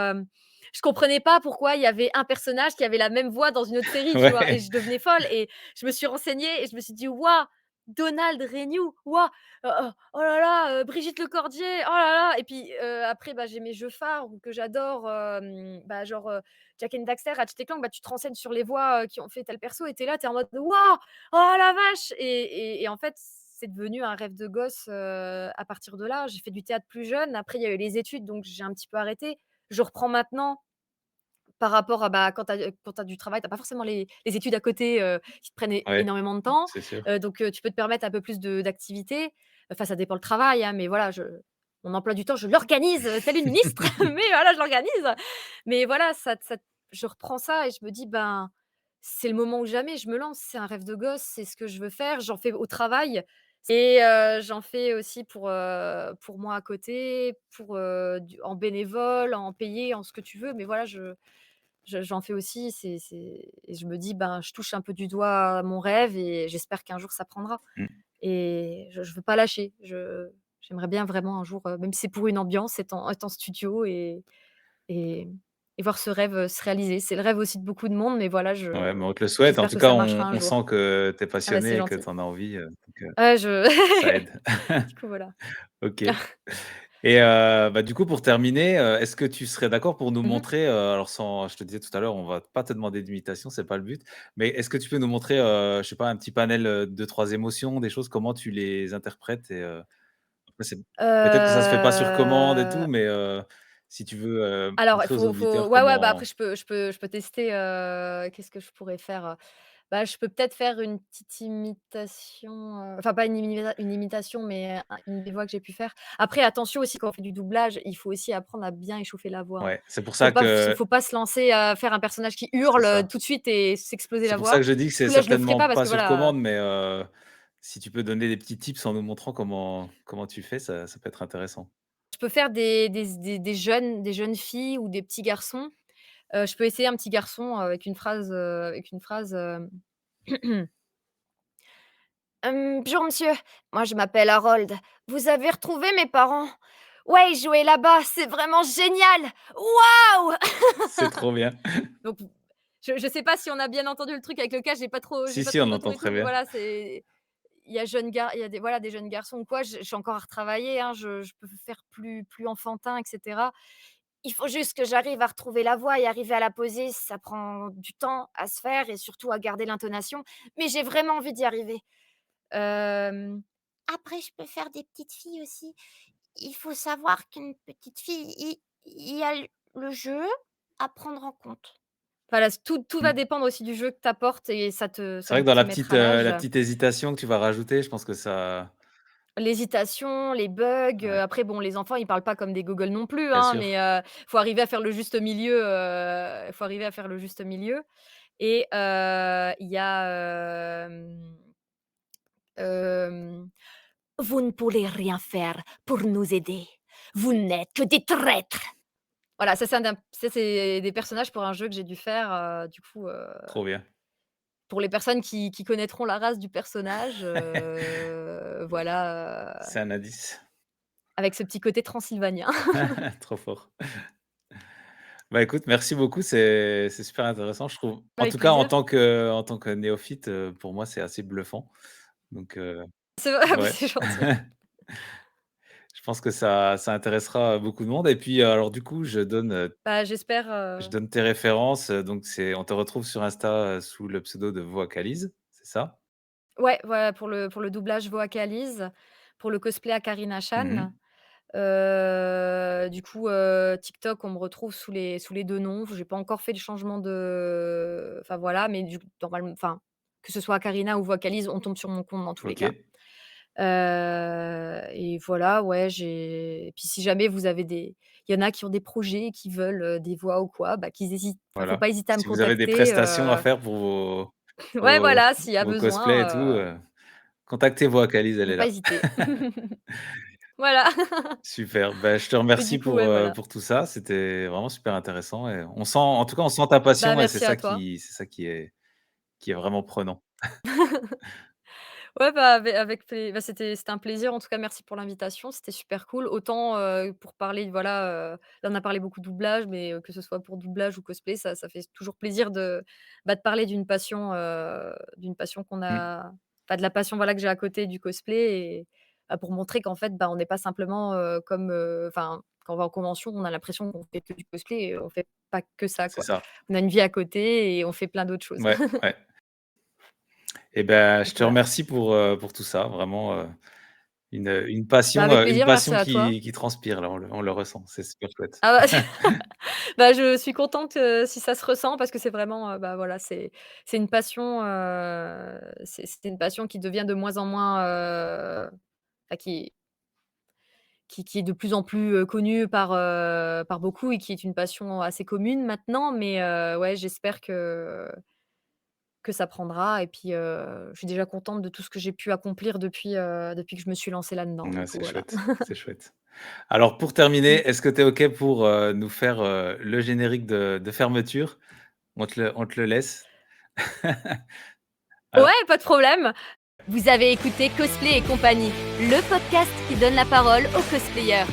[SPEAKER 5] je comprenais pas pourquoi il y avait un personnage qui avait la même voix dans une autre série, tu vois? Et
[SPEAKER 1] ouais,
[SPEAKER 5] je devenais folle et je me suis renseignée et je me suis dit: «Waouh, Donald Renew, waouh, oh là là, Brigitte Lecordier, oh là là» et puis, après, bah, j'ai mes jeux phares ou que j'adore, bah, genre, Jak and Daxter, Ratchet& Clank, bah, tu te renseignes sur les voix, qui ont fait tel perso et tu es là, tu es en mode: «Waouh! Oh la vache!» et en fait, c'est devenu un rêve de gosse, à partir de là. J'ai fait du théâtre plus jeune, après il y a eu les études, donc j'ai un petit peu arrêté. Je reprends maintenant par rapport à, bah, quand tu as du travail, tu as pas forcément les études à côté, qui te prennent
[SPEAKER 1] ouais,
[SPEAKER 5] énormément de temps,
[SPEAKER 1] c'est sûr.
[SPEAKER 5] donc tu peux te permettre un peu plus d'activités. Enfin, ça dépend le travail, hein, mais voilà, mon emploi du temps, je l'organise, telle une ministre, mais voilà, je l'organise. Mais voilà, je reprends ça et je me dis: «Ben, c'est le moment ou jamais, je me lance, c'est un rêve de gosse, c'est ce que je veux faire». J'en fais au travail et j'en fais aussi pour moi à côté, en bénévole, en payé, en ce que tu veux, mais voilà, j'en fais aussi, et je me dis: «Ben, je touche un peu du doigt mon rêve et j'espère qu'un jour ça prendra»
[SPEAKER 1] Mmh.
[SPEAKER 5] et je veux pas lâcher. J'aimerais bien vraiment un jour, même si c'est pour une ambiance, être en studio et et voir ce rêve, se réaliser. C'est le rêve aussi de beaucoup de monde, mais voilà,
[SPEAKER 1] Ouais, mais on te le souhaite. En
[SPEAKER 5] j'espère
[SPEAKER 1] tout
[SPEAKER 5] que
[SPEAKER 1] cas,
[SPEAKER 5] ça marchera un
[SPEAKER 1] on
[SPEAKER 5] jour.
[SPEAKER 1] sent que tu es
[SPEAKER 5] Ah bah, c'est
[SPEAKER 1] passionné et que
[SPEAKER 5] gentil.
[SPEAKER 1] tu en as envie, donc
[SPEAKER 5] Ouais,
[SPEAKER 1] ça aide.
[SPEAKER 5] du coup, voilà.
[SPEAKER 1] OK. Et bah, du coup, pour terminer, est-ce que tu serais d'accord pour nous
[SPEAKER 5] Mmh mh.
[SPEAKER 1] montrer, alors sans je te disais tout à l'heure, on va pas te demander d'imitation, c'est pas le but, mais est-ce que tu peux nous montrer, je sais pas, un petit panel, 2-3 émotions, des choses, comment tu les interprètes et après c'est peut-être que ça se fait pas sur commande et tout, mais si tu veux,
[SPEAKER 5] Alors, il
[SPEAKER 1] montrer aux
[SPEAKER 5] faut
[SPEAKER 1] auditeurs
[SPEAKER 5] ouais, ouais, bah, après
[SPEAKER 1] comment
[SPEAKER 5] je peux tester, qu'est-ce que je pourrais faire, Bah, je peux peut-être faire une petite imitation, enfin pas une imitation, mais une des voix que j'ai pu faire. Après attention aussi quand on fait du doublage, il faut aussi apprendre à bien échauffer la voix, hein.
[SPEAKER 1] ouais, c'est pour ça que
[SPEAKER 5] Faut pas se lancer à faire un personnage qui
[SPEAKER 1] c'est
[SPEAKER 5] hurle,
[SPEAKER 1] ça.
[SPEAKER 5] tout de suite et s'exploser
[SPEAKER 1] C'est
[SPEAKER 5] la
[SPEAKER 1] pour ça
[SPEAKER 5] voix.
[SPEAKER 1] que je dis que
[SPEAKER 5] Du
[SPEAKER 1] c'est
[SPEAKER 5] coup là, je le ferai
[SPEAKER 1] certainement
[SPEAKER 5] pas parce
[SPEAKER 1] pas
[SPEAKER 5] que
[SPEAKER 1] sur
[SPEAKER 5] voilà,
[SPEAKER 1] commande, mais si tu peux donner des petits tips en nous montrant comment tu fais, ça peut être intéressant.
[SPEAKER 5] je peux faire des jeunes filles ou des petits garçons. Je peux essayer un petit garçon avec une phrase,
[SPEAKER 6] Bonjour monsieur, moi je m'appelle Harold. Vous avez retrouvé mes parents? Ouais, ils jouaient là-bas, c'est vraiment génial! Waouh!
[SPEAKER 1] C'est trop bien.
[SPEAKER 5] Donc je sais pas si on a bien entendu le truc avec le cas, j'ai
[SPEAKER 1] Si,
[SPEAKER 5] pas
[SPEAKER 1] si,
[SPEAKER 5] trop
[SPEAKER 1] on
[SPEAKER 5] de
[SPEAKER 1] entend
[SPEAKER 5] retour et tout,
[SPEAKER 1] très
[SPEAKER 5] mais
[SPEAKER 1] bien.
[SPEAKER 5] voilà, il y a des voilà, des jeunes garçons ou quoi, je suis encore à retravailler, hein, je peux faire plus enfantin et cetera.
[SPEAKER 6] Il faut juste que j'arrive à retrouver la voix et arriver à la poser, ça prend du temps à se faire et surtout à garder l'intonation, mais j'ai vraiment envie d'y arriver.
[SPEAKER 5] Hem,
[SPEAKER 6] Après, je peux faire des petites filles aussi. Il faut savoir qu'une petite fille, il y a le jeu à prendre en compte.
[SPEAKER 5] voilà, tout va
[SPEAKER 1] Mmh.
[SPEAKER 5] dépendre aussi du jeu que tu apportes et
[SPEAKER 1] C'est
[SPEAKER 5] ça
[SPEAKER 1] vrai
[SPEAKER 5] va
[SPEAKER 1] que dans
[SPEAKER 5] te mettre à
[SPEAKER 1] la
[SPEAKER 5] l'âge.
[SPEAKER 1] petite hésitation que tu vas rajouter, je pense que ça
[SPEAKER 5] L'hésitation, les bugs,
[SPEAKER 1] ouais,
[SPEAKER 5] après bon, les enfants, ils parlent pas comme des gogoles non plus,
[SPEAKER 1] bien
[SPEAKER 5] hein,
[SPEAKER 1] sûr.
[SPEAKER 5] mais faut arriver à faire le juste milieu, faut arriver à faire le juste milieu et il y a, hem,
[SPEAKER 6] Vous ne pourrez rien faire pour nous aider. Vous n'êtes que des traîtres.
[SPEAKER 5] voilà, ça c'est des personnages pour un jeu que j'ai dû faire, du coup,
[SPEAKER 1] Trop bien.
[SPEAKER 5] pour les personnes qui connaîtront la race du personnage, voilà,
[SPEAKER 1] C'est un indice.
[SPEAKER 5] avec ce petit côté transylvanien.
[SPEAKER 1] Trop fort. Bah, écoute, merci beaucoup, c'est super intéressant, je trouve. En
[SPEAKER 5] Avec
[SPEAKER 1] tout cas,
[SPEAKER 5] plaisir.
[SPEAKER 1] en tant que néophyte, pour moi, c'est assez bluffant. Donc,
[SPEAKER 5] C'est vrai, ah bah,
[SPEAKER 1] ouais.
[SPEAKER 5] c'est gentil.
[SPEAKER 1] Je pense que ça intéressera beaucoup de monde et puis, alors du coup,
[SPEAKER 5] Bah, j'espère,
[SPEAKER 1] je donne tes références, donc on te retrouve sur Insta, sous le pseudo de Vocalize, c'est ça?
[SPEAKER 5] ouais, voilà, pour le doublage vocalise, pour le cosplay à Karina
[SPEAKER 1] Mmh.
[SPEAKER 5] Chan. Du coup, TikTok, on me retrouve sous les 2 noms. J'ai pas encore fait le changement de enfin voilà, mais enfin, que ce soit Karina ou Vocalise, on tombe sur mon compte dans tous les cas.
[SPEAKER 1] OK,
[SPEAKER 5] Et voilà, ouais, j'ai et puis si jamais vous avez il y en a qui ont des projets, qui veulent, des voix ou quoi, bah, qu'ils hésitent enfin, faut
[SPEAKER 1] voilà.
[SPEAKER 5] pas hésiter à me
[SPEAKER 1] Si vous avez des
[SPEAKER 5] contacter,
[SPEAKER 1] prestations à faire pour
[SPEAKER 5] ouais, voilà, s'il y a
[SPEAKER 1] vos cosplays et tout,
[SPEAKER 5] besoin,
[SPEAKER 1] contactez Vocalize, elle
[SPEAKER 5] ne
[SPEAKER 1] est
[SPEAKER 5] pas
[SPEAKER 1] là.
[SPEAKER 5] hésiter. Voilà.
[SPEAKER 1] Super, bah, je te
[SPEAKER 5] Et
[SPEAKER 1] remercie
[SPEAKER 5] du coup, ouais, voilà.
[SPEAKER 1] pour tout ça. C'était vraiment super intéressant et on sent en tout cas, on sent ta
[SPEAKER 5] Bah,
[SPEAKER 1] passion et
[SPEAKER 5] merci à toi.
[SPEAKER 1] c'est ça qui est vraiment prenant.
[SPEAKER 5] Ouais, bah, bah, c'était un plaisir. En tout cas, merci pour l'invitation, c'était super cool. Autant, pour parler, voilà, là, on a parlé beaucoup doublage, mais que ce soit pour doublage ou cosplay, ça fait toujours plaisir de parler d'une passion qu'on
[SPEAKER 1] Mmh,
[SPEAKER 5] a enfin, de la passion, voilà, que j'ai à côté du cosplay et bah, pour montrer qu'en fait, bah, on n'est pas simplement, comme, enfin, quand on va en convention, on a l'impression qu'on fait que du cosplay et on fait pas que ça,
[SPEAKER 1] c'est
[SPEAKER 5] quoi.
[SPEAKER 1] ça.
[SPEAKER 5] On a une vie à côté et on fait plein d'autres choses.
[SPEAKER 1] Ouais, ouais et ben, je
[SPEAKER 5] Donc
[SPEAKER 1] te
[SPEAKER 5] voilà.
[SPEAKER 1] remercie pour tout ça, vraiment,
[SPEAKER 5] Bah, avec
[SPEAKER 1] une
[SPEAKER 5] plaisir, merci
[SPEAKER 1] passion
[SPEAKER 5] à toi.
[SPEAKER 1] qui transpire là, on le ressent, c'est super chouette.
[SPEAKER 5] Ah bah, bah, je suis contente, si ça se ressent parce que c'est vraiment, bah, voilà, c'est une passion, c'est une passion qui devient de moins en moins, enfin qui est de plus en plus, connue par beaucoup et qui est une passion assez commune maintenant. Mais, ouais, j'espère que ça prendra et puis, je suis déjà contente de tout ce que j'ai pu accomplir depuis que je me suis lancée là-dedans, du
[SPEAKER 1] Ouais,
[SPEAKER 5] coup,
[SPEAKER 1] c'est
[SPEAKER 5] voilà.
[SPEAKER 1] chouette, c'est chouette. Alors pour terminer,
[SPEAKER 5] Mmh.
[SPEAKER 1] est-ce que tu es OK pour, nous faire, le générique de fermeture? On te le laisse.
[SPEAKER 5] Ouais,
[SPEAKER 1] Alors
[SPEAKER 5] pas de problème.
[SPEAKER 6] Vous avez écouté Cosplay et compagnie, le podcast qui donne la parole aux cosplayers.